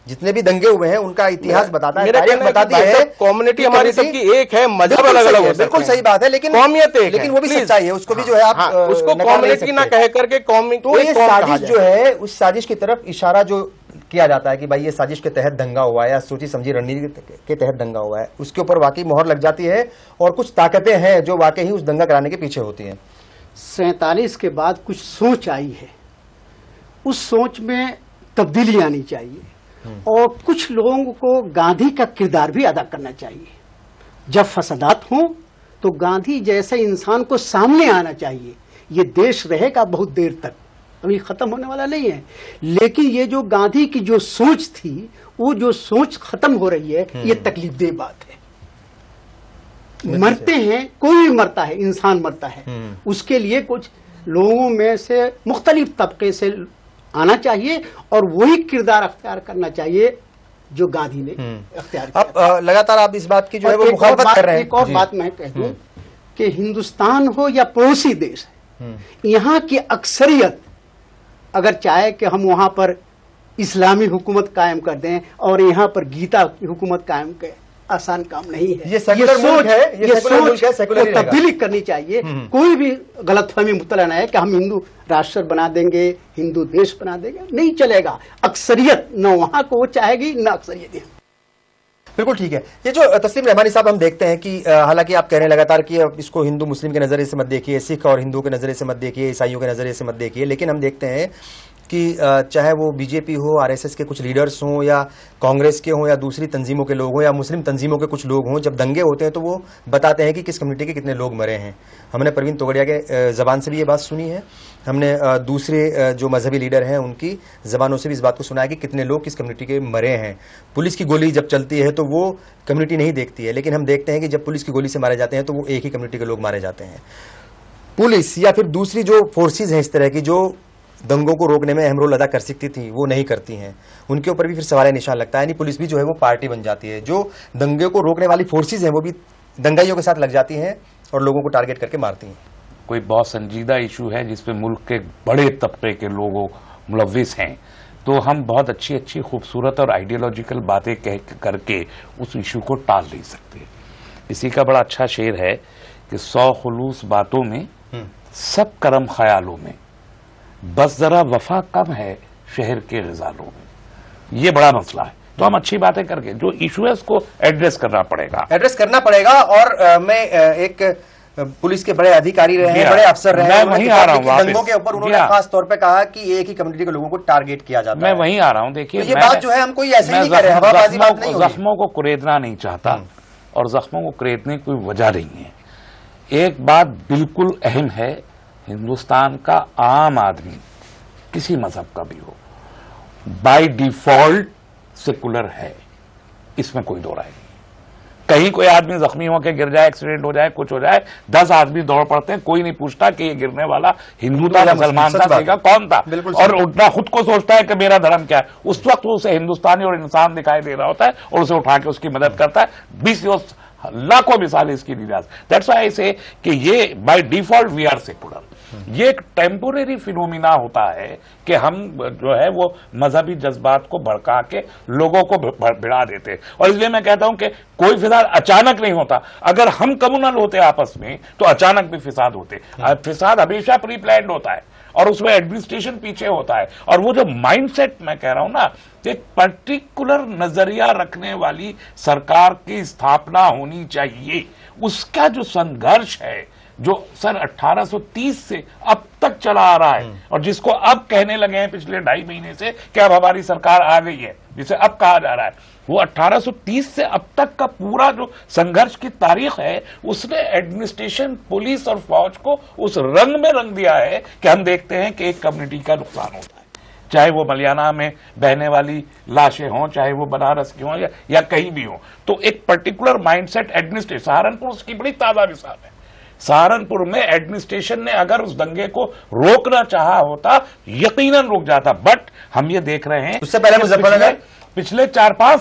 जितने भी दंगे हुए हैं उनका इतिहास बताता है, तारीख बताती है। कम्युनिटी हमारी सबकी एक है, मजहब अलग अलग है, बिल्कुल सही बात है, लेकिन कौमियत एक है, लेकिन वो भी सच्चाई है, उसको भी जो है आप उसको कम्युनिटी ना कह करके कौम, तो ये साजिश जो है, उस साजिश की तरफ इशारा जो किया जाता है कि भाई ये साजिश के तहत दंगा हुआ है या सोची समझी रणनीति के तहत दंगा हुआ है, उसके ऊपर वाकई मोहर लग जाती है और कुछ ताकतें हैं जो वाकई ही उस दंगा कराने के पीछे होती हैं। 47 के बाद कुछ सोच आई है, उस सोच में तब्दीली आनी चाहिए और कुछ लोगों को गांधी का किरदार भी अदा करना चाहिए। जब फसादात हों तो गांधी जैसे इंसान को सामने आना चाहिए। ये देश रहेगा बहुत देर तक, अभी खत्म होने वाला नहीं है, लेकिन ये जो गांधी की जो सोच थी, वो जो सोच खत्म हो रही है, ये तकलीफदेह बात है। मरते हैं, कोई भी मरता है, इंसान मरता है, उसके लिए कुछ लोगों में से मुख्तलिफ तबके से आना चाहिए और वही किरदार अख्तियार करना चाहिए जो गांधी ने अख्तियार किया। अब लगातार आप इस बात की जो है वो मुखालफत कर रहे हैं। एक और बात मैं कह दूं कि हिंदुस्तान हो या पड़ोसी देश, यहाँ की अक्सरियत अगर चाहे कि हम वहां पर इस्लामी हुकूमत कायम कर दें और यहाँ पर गीता की हुकूमत कायम करें, आसान काम नहीं है। ये सेकुलर मुल्क है, ये सेकुलर मुल्क है, सेकुलर ही तब्दीली करनी चाहिए। कोई भी गलतफहमी मुब्तला न है कि हम हिंदू राष्ट्र बना देंगे, हिंदू देश बना देंगे, नहीं चलेगा। अक्सरियत न वहां को वो चाहेगी न अक्सरियत। बिल्कुल ठीक है। ये जो तस्लीम रहमानी साहब हम देखते हैं कि हालांकि आप कह रहे हैं लगातार कि अब इसको हिंदू मुस्लिम के नजरिए से मत देखिए, सिख और हिंदू के नजरिए से मत देखिए, ईसाइयों के नजरिए से मत देखिए, लेकिन हम देखते हैं कि चाहे वो बीजेपी हो, आरएसएस के कुछ लीडर्स हों या कांग्रेस के हों या दूसरी तंजीमों के लोग हों या मुस्लिम तंजीमों के कुछ लोग हों, जब दंगे होते हैं तो वो बताते हैं कि किस कम्युनिटी के कितने लोग मरे हैं। हमने परवीन तोगड़िया के जबान से भी ये बात सुनी है, हमने दूसरे जो मजहबी लीडर हैं उनकी जबानों से भी इस बात को सुना है कि कितने लोग किस कम्युनिटी के मरे हैं। पुलिस की गोली जब चलती है तो वो कम्युनिटी नहीं देखती है, लेकिन हम देखते हैं कि जब पुलिस की गोली से मारे जाते हैं तो वो एक ही कम्युनिटी के लोग मारे जाते हैं। पुलिस या फिर दूसरी जो फोर्सेज हैं इस तरह की जो दंगों को रोकने में अहम रोल अदा कर सकती थी, वो नहीं करती हैं, उनके ऊपर भी फिर सवाल निशान लगता है। यानी पुलिस भी जो है वो पार्टी बन जाती है, जो दंगे को रोकने वाली फोर्सेज हैं वो भी दंगाइयों के साथ लग जाती हैं और लोगों को टारगेट करके मारती हैं। कोई बहुत संजीदा इशू है जिसपे मुल्क के बड़े तबके के लोगों मुलव्विस हैं, तो हम बहुत अच्छी अच्छी खूबसूरत और आइडियोलॉजिकल बातें कह करके उस इशू को टाल नहीं सकते। इसी का बड़ा अच्छा शेर है कि 100 खुलूस बातों में, सब करम ख्यालों में, बस जरा वफा कम है शहर के रिजालों में। ये बड़ा मसला है, तो हम अच्छी बातें करके जो इशू है उसको एड्रेस करना पड़ेगा। और मैं एक पुलिस के बड़े अधिकारी रहे हैं, बड़े अफसर रहे हैं, वहीं आ रहा हूँ दंगों के ऊपर उन्होंने खास तौर पे कहा कि एक ही कम्युनिटी के लोगों को टारगेट किया जाता है। मैं वहीं आ रहा हूँ। देखिए, ये बात जो है हम कोई ऐसे नहीं कर रहे, हवाबाजी बात नहीं हो रही। जख्मों को कुरेदना नहीं चाहता और जख्मों को कुरेदने की कोई वजह नहीं है। एक बात बिल्कुल अहम है, हिंदुस्तान का आम आदमी किसी मजहब का भी हो बाय डिफॉल्ट सेकुलर है, इसमें कोई दो राय नहीं। कहीं कोई आदमी जख्मी होकर गिर जाए, एक्सीडेंट हो जाए, कुछ हो जाए, 10 आदमी दौड़ पड़ते हैं, कोई नहीं पूछता कि ये गिरने वाला हिंदू था, मुसलमान था, सिख कौन था, और उठना खुद को सोचता है कि मेरा धर्म क्या है। उस वक्त वो उसे हिंदुस्तानी और इंसान दिखाई दे रहा होता है और उसे उठा के उसकी मदद करता है। 20 लाखों मिसाल इसकी दी जा सकती। दैट्स व्हाई आई से कि ये by default we are secular. ये एक टेम्पोरेरी फिनोमिना होता है कि हम जो है वो मजहबी जज्बात को भड़का के लोगों को भिड़ा देते, और इसलिए मैं कहता हूं कि कोई फिसाद अचानक नहीं होता। अगर हम कम्युनल होते आपस में तो अचानक भी फिसाद होते। फिसाद हमेशा प्री प्लान्ड होता है और उसमें एडमिनिस्ट्रेशन पीछे होता है। और वो जो माइंडसेट मैं कह रहा हूं ना, एक पर्टिकुलर नजरिया रखने वाली सरकार की स्थापना होनी चाहिए। उसका जो संघर्ष है जो सन 1830 से अब तक चला आ रहा है और जिसको अब कहने लगे हैं पिछले 2.5 महीने से कि अब हमारी सरकार आ गई है, जिसे अब कहा जा रहा है, वो 1830 से अब तक का पूरा जो संघर्ष की तारीख है उसने एडमिनिस्ट्रेशन, पुलिस और फौज को उस रंग में रंग दिया है कि हम देखते हैं कि एक कम्युनिटी का नुकसान होता है, चाहे वो मलियाना में बहने वाली लाशें हों, चाहे वो बनारस की हों या कहीं भी हों। तो एक पर्टिकुलर माइंडसेट एडमिनिस्ट्रेशन, सहारनपुर उसकी बड़ी ताजा मिसाल है। सहारनपुर में एडमिनिस्ट्रेशन ने अगर उस दंगे को रोकना चाहा होता यकीनन रोक जाता, बट हम ये देख रहे हैं उससे पहले पिछले 4-5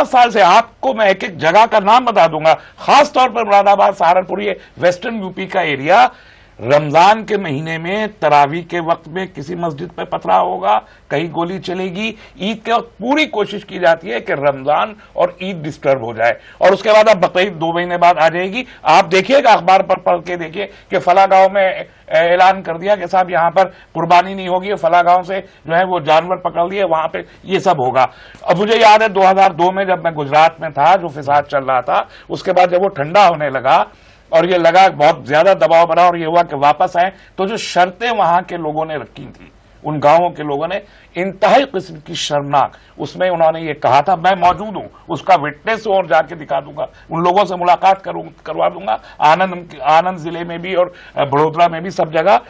साल से आपको मैं एक एक जगह का नाम बता दूंगा, खास तौर पर मुरादाबाद, सहारनपुर, ये वेस्टर्न यूपी का एरिया, रमजान के महीने में तरावी के वक्त में किसी मस्जिद पे पथराव होगा, कहीं गोली चलेगी। ईद के वक्त पूरी कोशिश की जाती है कि रमजान और ईद डिस्टर्ब हो जाए, और उसके बाद अब बकरीद 2 महीने बाद आ जाएगी। आप देखिएगा, अखबार पर पढ़ के देखिए कि फला गांव में ऐलान कर दिया कि साहब यहां पर कुर्बानी नहीं होगी, फला गांव से जो है वो जानवर पकड़ लिए, वहां पे ये सब होगा। अब मुझे याद है 2002 में जब मैं गुजरात में था, जो फिसाद चल रहा था, उसके बाद जब वो ठंडा होने लगा और ये लगा बहुत ज्यादा दबाव बना और ये हुआ कि वापस आए, तो जो शर्तें वहां के लोगों ने रखी थी, उन गांवों के लोगों ने, इंतहाई किस्म की शर्मनाक, उसमें उन्होंने ये कहा था, मैं मौजूद हूं, उसका विटनेस और जाके दिखा दूंगा, उन लोगों से मुलाकात करवा दूंगा, आनंद जिले में भी और बड़ोदरा में भी, सब जगह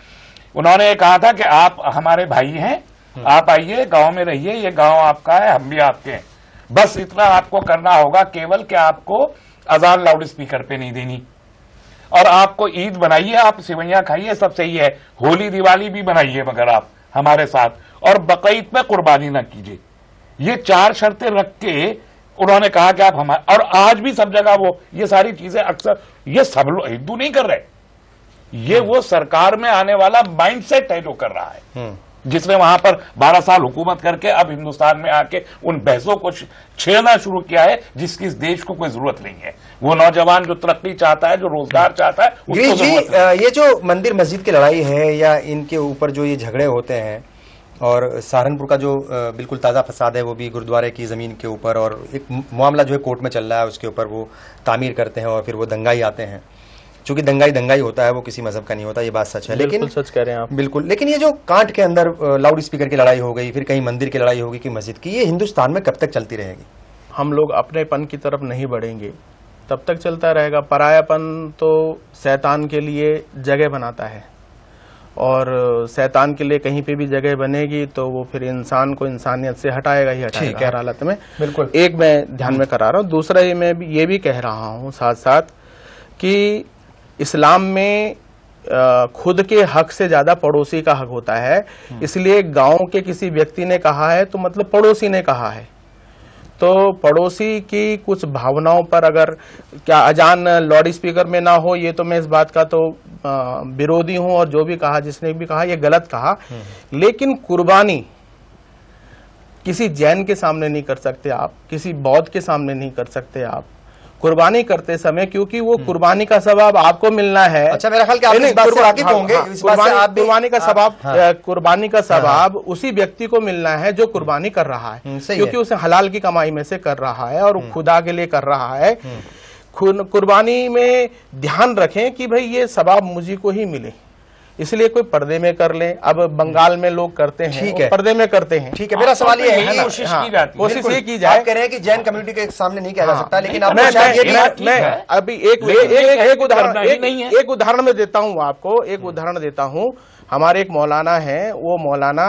उन्होंने कहा था कि आप हमारे भाई हैं, आप आइए, गांव में रहिए, ये गांव आपका है, हम भी आपके हैं, बस इतना आपको करना होगा केवल कि आपको अजान लाउड स्पीकर पे नहीं देनी, और आपको ईद बनाइए, आप सिवैयां खाइए, सब सही है, होली दिवाली भी बनाइए मगर आप हमारे साथ, और बकरीद पे कुर्बानी ना कीजिए। ये 4 शर्तें रख के उन्होंने कहा कि आप हमारे, और आज भी सब जगह वो ये सारी चीजें अक्सर, ये सब लोग हिंदू नहीं कर रहे, ये वो सरकार में आने वाला माइंडसेट है जो कर रहा है, जिसने वहां पर 12 साल हुकूमत करके अब हिंदुस्तान में आके उन बहसों को छेड़ना शुरू किया है जिसकी इस देश को कोई जरूरत नहीं है। वो नौजवान जो तरक्की चाहता है, जो रोजगार चाहता है, उसको जी, ये जो मंदिर मस्जिद की लड़ाई है या इनके ऊपर जो ये झगड़े होते हैं, और सहारनपुर का जो बिल्कुल ताज़ा फसाद है वो भी गुरुद्वारे की ज़मीन के ऊपर, और एक मामला जो है कोर्ट में चल रहा है, उसके ऊपर वो तामीर करते हैं और फिर वो दंगाई आते हैं। चूंकि दंगाई होता है, वो किसी मजहब का नहीं होता, ये बात सच है, लेकिन सच कह रहे हैं आप। बिल्कुल, लेकिन ये जो कांट के अंदर लाउड स्पीकर की लड़ाई हो गई, फिर कहीं मंदिर की लड़ाई होगी कि मस्जिद की, ये हिंदुस्तान में कब तक चलती रहेगी? हम लोग अपनेपन की तरफ नहीं बढ़ेंगे तब तक चलता रहेगा। परायापन तो शैतान के लिए जगह बनाता है, और शैतान के लिए कहीं पे भी जगह बनेगी तो वो फिर इंसान को इंसानियत से हटाएगा ही हटाएगा हर हालत में। बिल्कुल, एक मैं ध्यान में करा रहा हूँ। दूसरा ये भी कह रहा हूँ साथ साथ कि इस्लाम में खुद के हक से ज्यादा पड़ोसी का हक होता है, इसलिए गांव के किसी व्यक्ति ने कहा है तो मतलब पड़ोसी ने कहा है, तो पड़ोसी की कुछ भावनाओं पर अगर क्या अजान लाउड स्पीकर में ना हो, ये तो मैं इस बात का तो विरोधी हूं, और जो भी कहा, जिसने भी कहा, ये गलत कहा। लेकिन कुर्बानी किसी जैन के सामने नहीं कर सकते आप, किसी बौद्ध के सामने नहीं कर सकते आप कुर्बानी करते समय, क्योंकि वो कुर्बानी का सवाब आपको मिलना है। अच्छा, मेरा ख्याल कि आप इस बात से वाकिफ होंगे, कुर्बानी का सवाब, कुर्बानी का सवाब उसी व्यक्ति को मिलना है जो कुर्बानी कर रहा है, क्योंकि उसे हलाल की कमाई में से कर रहा है और खुदा के लिए कर रहा है। कुर्बानी में ध्यान रखें कि भाई ये सवाब मुझे को ही मिले, इसलिए कोई पर्दे में कर ले। अब बंगाल में लोग करते हैं, पर्दे में करते हैं। ठीक है, मेरा सवाल ये है, कोशिश की जाती है, कोशिश ये की जाए। आप कह रहे हैं कि जैन कम्युनिटी के सामने नहीं किया जा सकता, लेकिन मैं अभी एक उदाहरण में देता हूँ आपको, एक उदाहरण देता हूँ। हमारे एक मौलाना है, वो मौलाना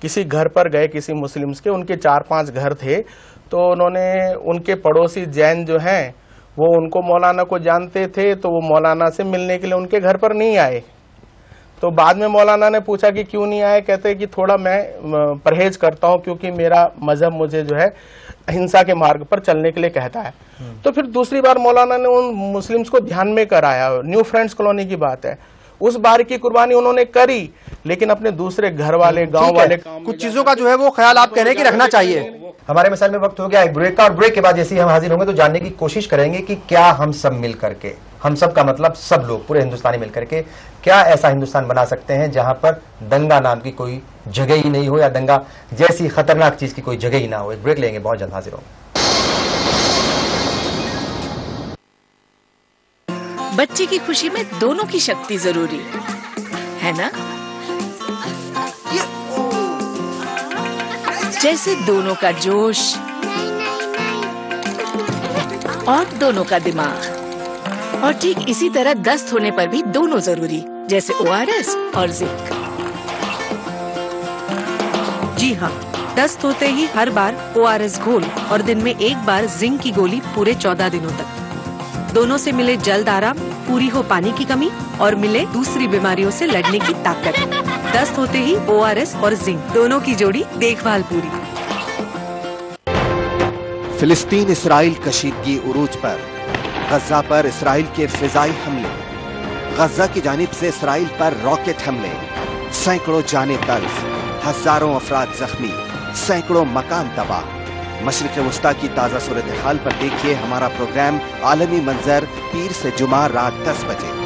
किसी घर पर गए, किसी मुस्लिम्स के, उनके 4-5 घर थे, तो उन्होंने, उनके पड़ोसी जैन जो हैं वो उनको मौलाना को जानते थे, तो वो मौलाना से मिलने के लिए उनके घर पर नहीं आए। तो बाद में मौलाना ने पूछा कि क्यों नहीं आए, कहते कि थोड़ा मैं परहेज करता हूं क्योंकि मेरा मजहब मुझे जो है अहिंसा के मार्ग पर चलने के लिए कहता है। तो फिर दूसरी बार मौलाना ने उन मुस्लिम्स को ध्यान में कराया। न्यू फ्रेंड्स कॉलोनी की बात है, उस बार की कुर्बानी उन्होंने करी, लेकिन अपने दूसरे घर वाले, गांव वाले, कुछ चीजों का जो है वो ख्याल आप कह रहे हैं कि रखना चाहिए। हमारे मिसाल में वक्त हो गया एक ब्रेक का, और ब्रेक के बाद जैसे ही हम हाजिर होंगे तो जानने की कोशिश करेंगे कि क्या हम सब मिल करके, हम सब का मतलब सब लोग, पूरे हिंदुस्तानी मिल करके क्या ऐसा हिंदुस्तान बना सकते हैं जहां पर दंगा नाम की कोई जगह ही नहीं हो, या दंगा जैसी खतरनाक चीज की कोई जगह ही ना हो। एक ब्रेक लेंगे, बहुत जल्द हाजिर होंगे। बच्चे की खुशी में दोनों की शक्ति जरूरी है ना? जैसे दोनों का जोश और दोनों का दिमाग, और ठीक इसी तरह दस्त होने पर भी दोनों जरूरी, जैसे ORS और जिंक। जी हाँ, दस्त होते ही हर बार ORS घोल और दिन में एक बार जिंक की गोली पूरे 14 दिनों तक। दोनों से मिले जल्द आराम, पूरी हो पानी की कमी और मिले दूसरी बीमारियों से लड़ने की ताकत। दस्त होते ही ORS और जिंक, दोनों की जोड़ी, देखभाल पूरी। फिलिस्तीन इसराइल कशीदगी उरूज पर, गजा पर इसराइल के फिजाई हमले, गजा की जानिब से इसराइल पर रॉकेट हमले, सैकड़ों जाने तल्फ, हजारों अफराद जख्मी, सैकड़ों मकान तबाह। मशरिक़ वस्ता की ताज़ा सूरत हाल पर देखिए हमारा प्रोग्राम आलमी मंजर पीर से जुमा रात 10 बजे।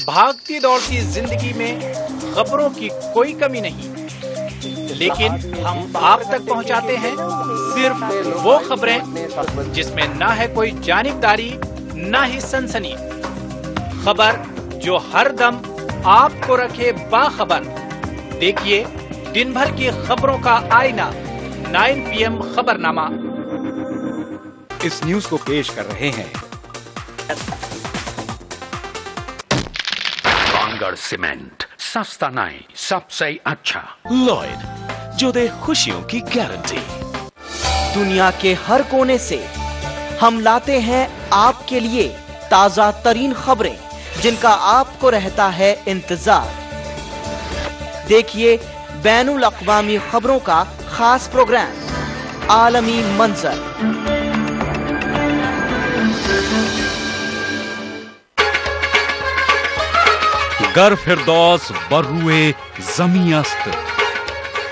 भागती दौड़ती जिंदगी में खबरों की कोई कमी नहीं, लेकिन हम आप तक पहुंचाते हैं सिर्फ वो खबरें जिसमें ना है कोई जानिबदारी, ना ही सनसनी। खबर जो हर दम आपको रखे बाखबर। देखिए दिन भर की खबरों का आईना 9 PM खबरनामा। इस न्यूज को पेश कर रहे हैं सीमेंट, सस्ता नहीं, सबसे अच्छा। लॉयड, जो दे खुशियों की गारंटी। दुनिया के हर कोने से हम लाते हैं आपके लिए ताजा तरीन खबरें जिनका आपको रहता है इंतजार। देखिए बैनुल अक़वामी खबरों का खास प्रोग्राम आलमी मंजर। गर फिरदौस बर्रुए जमी अस्त,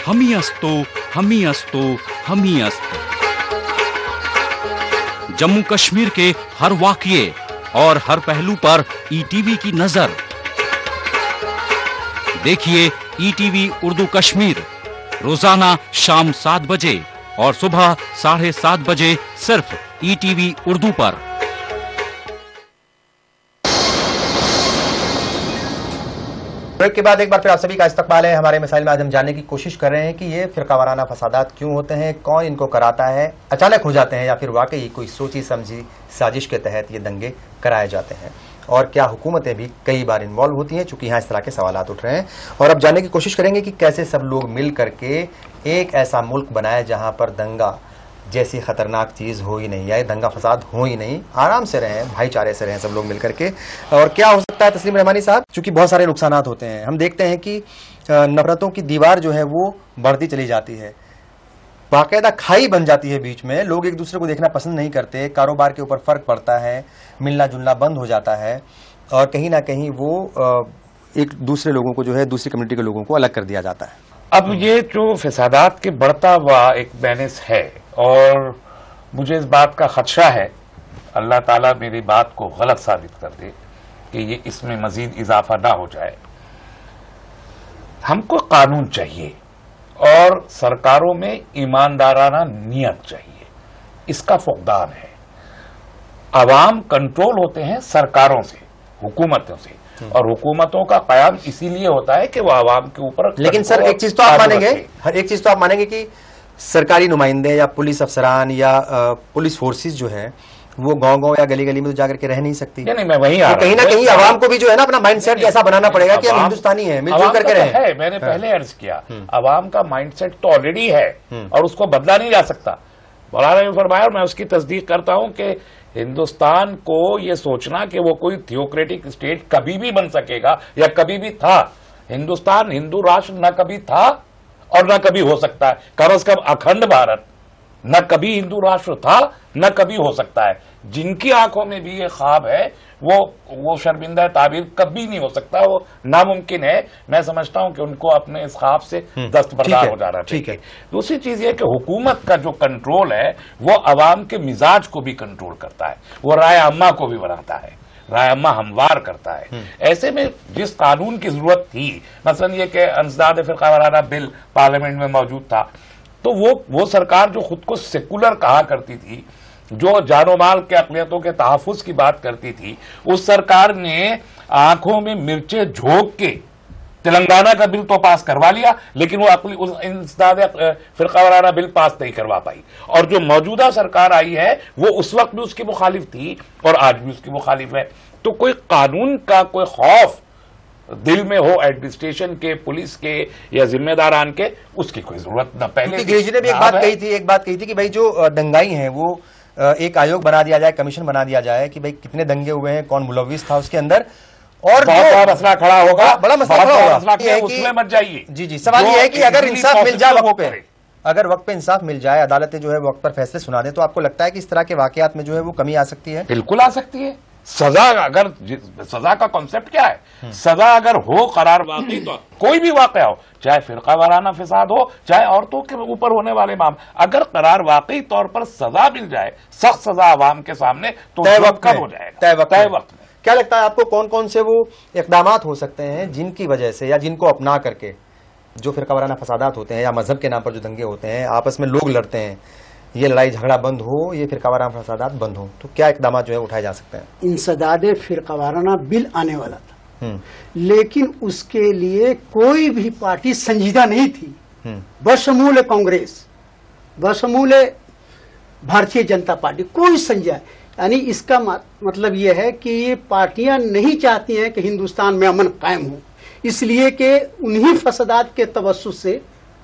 हमी अस्तो हमी अस्तो हमी अस्त। जम्मू कश्मीर के हर वाक़ये और हर पहलू पर ईटीवी की नजर। देखिए ईटीवी उर्दू कश्मीर रोजाना शाम 7 बजे और सुबह 7:30 बजे सिर्फ ईटीवी उर्दू पर। ब्रेक के बाद एक बार फिर आप सभी का इस्तकबाल है। हमारे मिसाइल में आज हम जानने की कोशिश कर रहे हैं कि ये फिरकावाराना फसादात क्यों होते हैं, कौन इनको कराता है, अचानक हो जाते हैं या फिर वाकई कोई सोची समझी साजिश के तहत ये दंगे कराए जाते हैं, और क्या हुकूमतें भी कई बार इन्वॉल्व होती हैं। चूंकि यहाँ इस तरह के सवालात उठ रहे हैं और अब जानने की कोशिश करेंगे कि कैसे सब लोग मिल करके एक ऐसा मुल्क बनाए जहां पर दंगा जैसी खतरनाक चीज हो ही नहीं, या दंगा फसाद हो ही नहीं, आराम से रहें, भाईचारे से रहें सब लोग मिलकर के। और क्या हो सकता है तस्लीम रहमानी साहब, चूंकि बहुत सारे नुकसानात होते हैं, हम देखते हैं कि नफरतों की दीवार जो है वो बढ़ती चली जाती है, बाकायदा खाई बन जाती है बीच में, लोग एक दूसरे को देखना पसंद नहीं करते, कारोबार के ऊपर फर्क पड़ता है, मिलना जुलना बंद हो जाता है, और कहीं ना कहीं वो एक दूसरे लोगों को जो है दूसरी कम्युनिटी के लोगों को अलग कर दिया जाता है। अब ये जो फसादात के बढ़ता हुआ एक बैलेंस है, और मुझे इस बात का खदशा है अल्लाह ताला मेरी बात को गलत साबित कर दे कि ये इसमें मजीद इजाफा ना हो जाए। हमको कानून चाहिए और सरकारों में ईमानदाराना नियत चाहिए, इसका फुकदान है। अवाम कंट्रोल होते हैं सरकारों से, हुकूमतों से, और हुकूमतों का कयाम इसीलिए होता है कि वो आवाम के ऊपर। लेकिन सर एक चीज तो आप मानेंगे, एक चीज तो आप मानेंगे कि सरकारी नुमाइंदे या पुलिस अफसरान या पुलिस फोर्सेस जो है वो गांव-गांव या गली-गली में तो जाकर के रह नहीं सकती। नहीं, मैं वहीं आ रहा हूं। कहीं ना कहीं आवाम को भी जो है ना अपना माइंडसेट ऐसा बनाना पड़ेगा कि हम हिंदुस्तानी हैं, मिलजुल करके रहें। मैंने पहले अर्ज किया, आवाम का माइंडसेट तो ऑलरेडी है और उसको बदला नहीं जा सकता। मौलाना ने फरमाया और मैं उसकी तस्दीक करता हूं कि हिंदुस्तान को ये सोचना कि वो कोई थियोक्रेटिक स्टेट कभी भी बन सकेगा या कभी भी था, हिंदुस्तान हिंदू राष्ट्र न कभी था और न कभी हो सकता है। कम अज कम अखंड भारत न कभी हिंदू राष्ट्र था न कभी हो सकता है। जिनकी आंखों में भी ये ख्वाब है वो शर्मिंदा ताबीर कभी नहीं हो सकता, वो नामुमकिन है। मैं समझता हूं कि उनको अपने इस ख्वाब से दस्तबरदार हो जाना चाहिए। दूसरी चीज ये कि हुकूमत का जो कंट्रोल है वो अवाम के मिजाज को भी कंट्रोल करता है, वो राय अम्मा को भी बनाता है, राय अम्मा हमवार करता है। ऐसे में जिस कानून की जरूरत थी, मसलन ये कि अंसदाद फिरका वाराना बिल पार्लियामेंट में मौजूद था, तो वो सरकार जो खुद को सेकुलर कहा करती थी जो जानो माल के अक़लियतों के तहफ़्फ़ुज़ की बात करती थी, उस सरकार ने आंखों में मिर्चे झोंक के तेलंगाना का बिल तो पास करवा लिया, लेकिन वो इंसदाद फिरका वाराना बिल पास नहीं करवा पाई। और जो मौजूदा सरकार आई है वो उस वक्त भी उसकी मुखालिफ थी और आज भी उसकी मुखालिफ है। तो कोई कानून का कोई खौफ दिल में हो एडमिनिस्ट्रेशन के, पुलिस के या जिम्मेदारान के, उसकी कोई जरूरत न। पहले गिरीश जी ने भी एक बात कही थी कि भाई जो दंगाई हैं वो एक आयोग बना दिया जाए, कमीशन बना दिया जाए कि भाई कितने दंगे हुए हैं, कौन मुलव्विस था उसके अंदर, और बहुत बड़ा मसला खड़ा होगा, बड़ा मसला खड़ा होगा। उसमें मत जाइए। जी, सवाल यह है कि अगर इंसाफ मिल जाए वक्त पे, अगर वक्त पे इंसाफ मिल जाए, अदालतें जो है वक्त पर फैसले सुना दे, तो आपको लगता है कि इस तरह के वाकयात में जो है वो कमी आ सकती है? बिल्कुल आ सकती है। सजा का कॉन्सेप्ट क्या है? सजा अगर हो करार वाकई, तो कोई भी वाकया हो, चाहे फिरका वाराना फसाद हो, चाहे औरतों के ऊपर होने वाले मामले, अगर करार वाकई तौर पर सजा मिल जाए, सख्त सजा अवाम के सामने, तो तय वक्त कब हो जाएगा? तय वक्त में। क्या लगता है आपको कौन कौन से वो इक़दामात हो सकते हैं जिनकी वजह से या जिनको अपना करके जो फिरका वाराना फसादात होते हैं या मजहब के नाम पर जो दंगे होते हैं, आपस में लोग लड़ते हैं, ये लड़ाई झगड़ा बंद हो, ये फिरका वाराना फसादात बंद हो, तो क्या इक़दाम जो है उठाए जा सकते हैं? इंसदाद फिरका वाराना बिल आने वाला था, लेकिन उसके लिए कोई भी पार्टी संजीदा नहीं थी, बशमूल कांग्रेस, बशमूल भारतीय जनता पार्टी, कोई संजीदा। यानी इसका मतलब यह है कि ये पार्टियां नहीं चाहती हैं कि हिंदुस्तान में अमन कायम हो, इसलिए कि उन्हीं फसादात के तवस्सुस से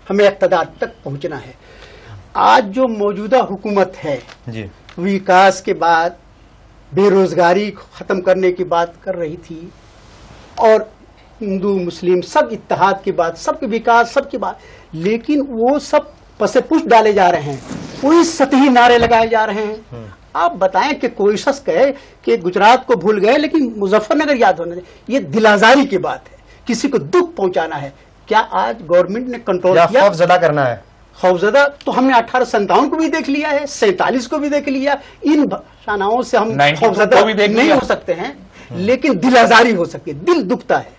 हमें इक़्तिदार तक पहुंचना है। आज जो मौजूदा हुकूमत है जी, विकास के बाद बेरोजगारी खत्म करने की बात कर रही थी और हिंदू मुस्लिम सब इत्तेहाद की बात, सबके विकास, सबकी बात, लेकिन वो सब पसे पुष्ट डाले जा रहे हैं, कोई सतही नारे लगाए जा रहे हैं। आप बताएं कि कोई शख्स कहे कि गुजरात को भूल गए लेकिन मुजफ्फरनगर याद होना चाहिए, ये दिलाजारी की बात है, किसी को दुख पहुंचाना है। क्या आज गवर्नमेंट ने कंट्रोल किया? खौफजदा करना है। खौफजदा तो हमने 1857 को भी देख लिया है, 47 को भी देख लिया, इन शानाओं से हम खौफजदा नहीं हो सकते हैं, लेकिन दिलाजारी हो सकती है, दिल दुखता है।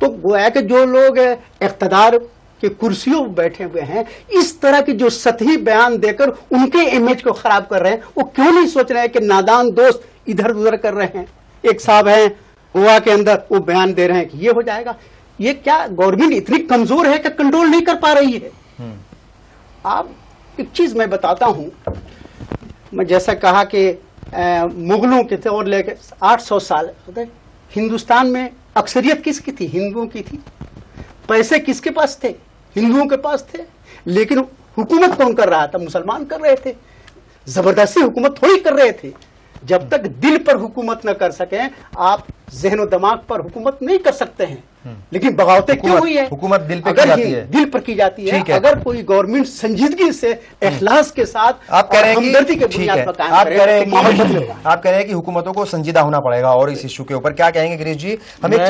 तो गोया कि जो लोग इक़्तिदार के कुर्सियों पर बैठे हुए हैं, इस तरह के जो सतही बयान देकर उनके इमेज को खराब कर रहे हैं, वो क्यों नहीं सोच रहे हैं कि नादान दोस्त इधर उधर कर रहे हैं। एक साहब हैं गोवा के अंदर, वो बयान दे रहे हैं कि ये हो जाएगा। ये क्या गवर्नमेंट इतनी कमजोर है कि कंट्रोल नहीं कर पा रही है? आप एक चीज मैं बताता हूं, मैं जैसा कहा कि मुगलों के थे और लेकर 800 साल हिंदुस्तान में अक्सरियत किसकी थी? हिंदुओं की थी। पैसे किसके पास थे? हिंदुओं के पास थे। लेकिन हुकूमत कौन कर रहा था? मुसलमान कर रहे थे। जबरदस्ती हुकूमत थोड़ी कर रहे थे। जब तक दिल पर हुकूमत न कर सकें, आप जहन और दिमाग पर हुकूमत नहीं कर सकते हैं। लेकिन बगावतें क्यों हुई है? हुकूमत दिल पे की जाती है, दिल पर की जाती है। अगर कोई गवर्नमेंट संजीदगी से, इखलास के साथ, आप कह रहे हैं हमदर्दी के बुनियाद पर काम करे, तो माहौल बदलेगा। आप कह रहे हैं कि हुकूमतों को संजीदा होना पड़ेगा और इस इशू के ऊपर क्या कहेंगे गिरीश जी? हम एक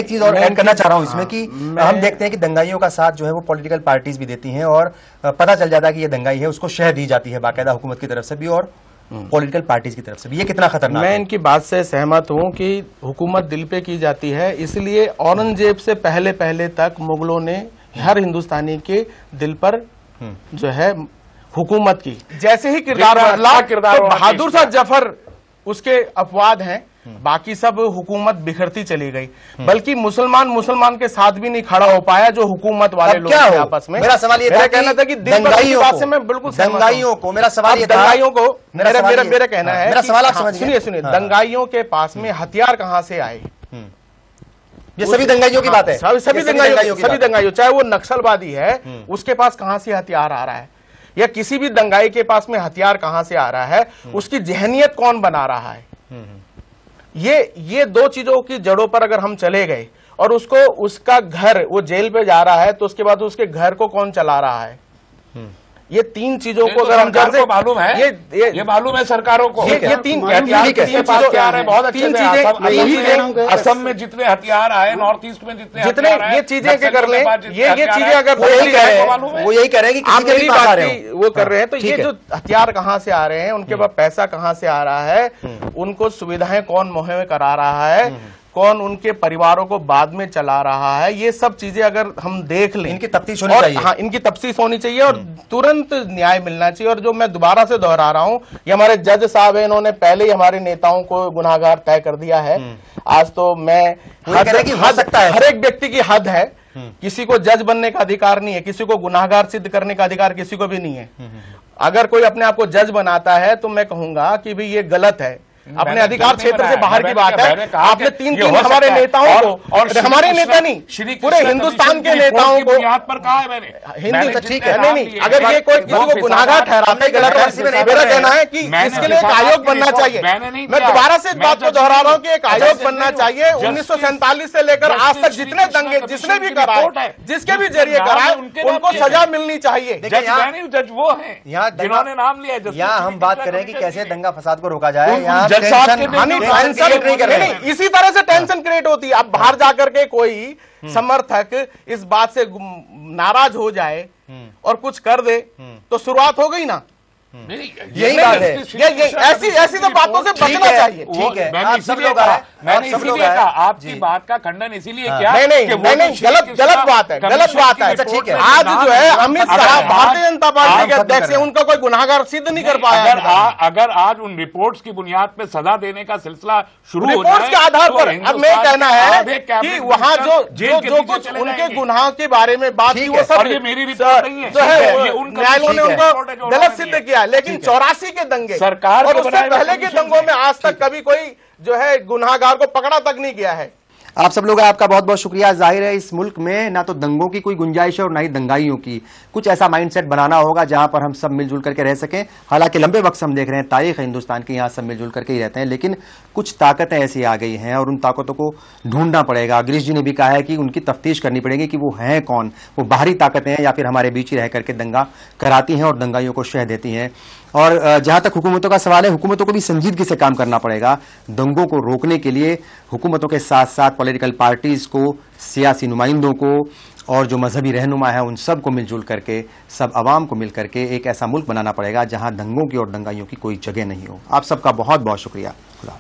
चीज और ऐड करना चाह रहा हूं इसमें कि हम देखते हैं कि दंगाइयों का साथ जो है वो पॉलिटिकल पार्टीज भी देती हैं और पता चल जाता है कि ये दंगाई है, उसको शह दी जाती है बाकायदा हुकूमत की तरफ से भी और पॉलिटिकल पार्टीज की तरफ से भी। ये कितना खतरनाक है? मैं इनकी बात से सहमत हूं कि हुकूमत दिल पे की जाती है, इसलिए औरंगजेब से पहले तक मुगलों ने हर हिंदुस्तानी के दिल पर जो है हुकूमत की। जैसे ही किरदार बदला तो बहादुर शाह जफर उसके अपवाद हैं, बाकी सब हुकूमत बिखरती चली गई। बल्कि मुसलमान के साथ भी नहीं खड़ा हो पाया जो हुकूमत वाले लोग थे आपस में। मेरा सवाल ये था, कहना था कि दंगाइयों से मैं बिल्कुल दंगाइयों को, मेरा सवाल ये था, दंगाइयों को मेरा कहना है, मेरा सवाल आप समझ सुनिए, दंगाइयों के पास में हथियार कहां से आए? ये सभी दंगाइयों की बात है। सभी दंगाइयों, चाहे वो नक्सलवादी है, उसके पास कहां से हथियार आ रहा है, या किसी भी दंगाई के पास में हथियार कहां से आ रहा है, उसकी जहनियत कौन बना रहा है? ये दो चीजों की जड़ों पर अगर हम चले गए और उसको, उसका घर, वो जेल पे जा रहा है तो उसके बाद उसके घर को कौन चला रहा है, ये तीन चीजों को अगर हम जानते हैं, मालूम है, ये मालूम है सरकारों को। ये तीन हथियार है, बहुत अच्छे से। असम में जितने हथियार आए, नॉर्थ ईस्ट में जितने ये चीजें के कर ले, ये चीजें अगर वो यही कह रहे हैं कि आप मेरी बात वो कर रहे हैं, तो ये जो हथियार कहाँ से आ रहे हैं, उनके पास पैसा कहाँ से आ रहा है, उनको सुविधाएं कौन मुहैया करा रहा है, कौन उनके परिवारों को बाद में चला रहा है, ये सब चीजें अगर हम देख लें, इनकी तफ्तीश होनी चाहिए। हाँ, इनकी तफ्तीश होनी चाहिए और तुरंत न्याय मिलना चाहिए। और जो मैं दोबारा से दोहरा रहा हूं, ये हमारे जज साहब है, इन्होंने पहले ही हमारे नेताओं को गुनाहगार तय कर दिया है। आज तो मैं हर एक व्यक्ति की हद है, किसी को जज बनने का अधिकार नहीं है, किसी को गुनाहगार सिद्ध करने का अधिकार किसी को भी नहीं है। अगर कोई अपने आप को जज बनाता है तो मैं कहूंगा कि भाई ये गलत है, अपने अधिकार क्षेत्र से बाहर की बात है। आपने तीन हमारे नेताओं को, और हमारे नेता नहीं, पूरे हिंदुस्तान के नेताओं को पर कहा है मैंने, हिंदू ठीक है, नहीं, अगर ये कोई किसी को गुनाहगार ठहराता है, गलत है, मेरा कहना है कि इसके लिए एक आयोग बनना चाहिए। मैं दोबारा से इस बात को दोहरा रहा हूँ कि एक आयोग बनना चाहिए। 1947 से लेकर आज तक जितने दंगे जिसने भी कराए, जिसके भी जरिए कराए, उनको सजा मिलनी चाहिए। जज वो है जिन्होंने नाम लिया। यहाँ हम बात करें कि कैसे दंगा फसाद को रोका जाए, यहाँ इसी तरह से टेंशन क्रिएट होती है। अब बाहर जाकर के कोई समर्थक इस बात से नाराज हो जाए और कुछ कर दे तो शुरुआत हो गई ना। यही बात है, ऐसी तो बातों से बचना चाहिए। ठीक है, मैंने इसीलिए कहा आपकी बात का खंडन इसीलिए किया। नहीं, गलत बात है, गलत बात है। ठीक है, आज जो है अमित शाह भारतीय जनता पार्टी के अध्यक्ष है, उनका कोई गुनाहगार सिद्ध नहीं कर पाया। अगर आज उन रिपोर्ट्स की बुनियाद पर सजा देने का सिलसिला शुरू हो रिपोर्ट्स के आधार पर, अब मैं कहना है कि वहाँ जो कुछ उनके गुनाह के बारे में बात की, वो सब मेरी रिपोर्ट नहीं है, न्यायालयों ने उनको गलत सिद्ध किया। लेकिन 84 के दंगे सरकार और उससे पहले के दंगों में आज तक कभी कोई जो है गुनाहगार को पकड़ा तक नहीं गया है। आप सब लोग आपका बहुत बहुत शुक्रिया। जाहिर है इस मुल्क में ना तो दंगों की कोई गुंजाइश है और ना ही दंगाइयों की। कुछ ऐसा माइंडसेट बनाना होगा जहां पर हम सब मिलजुल करके रह सकें। हालांकि लंबे वक्त से हम देख रहे हैं, तारीख है हिंदुस्तान की, यहां सब मिलजुल करके ही रहते हैं, लेकिन कुछ ताकतें ऐसी आ गई हैं और उन ताकतों को ढूंढना पड़ेगा। गिरीश जी ने भी कहा है कि उनकी तफ्तीश करनी पड़ेगी कि वो हैं कौन, वो बाहरी ताकतें हैं या फिर हमारे बीच ही रह करके दंगा कराती हैं और दंगाइयों को शह देती हैं। और जहां तक हुकूमतों का सवाल है, हुकूमतों को भी संजीदगी से काम करना पड़ेगा। दंगों को रोकने के लिए हुकूमतों के साथ साथ पॉलिटिकल पार्टीज को, सियासी नुमाइंदों को और जो मजहबी रहनुमा है उन सब को मिलजुल करके, सब आवाम को मिल करके एक ऐसा मुल्क बनाना पड़ेगा जहां दंगों की और दंगाइयों की कोई जगह नहीं हो। आप सबका बहुत बहुत शुक्रिया। खुदा।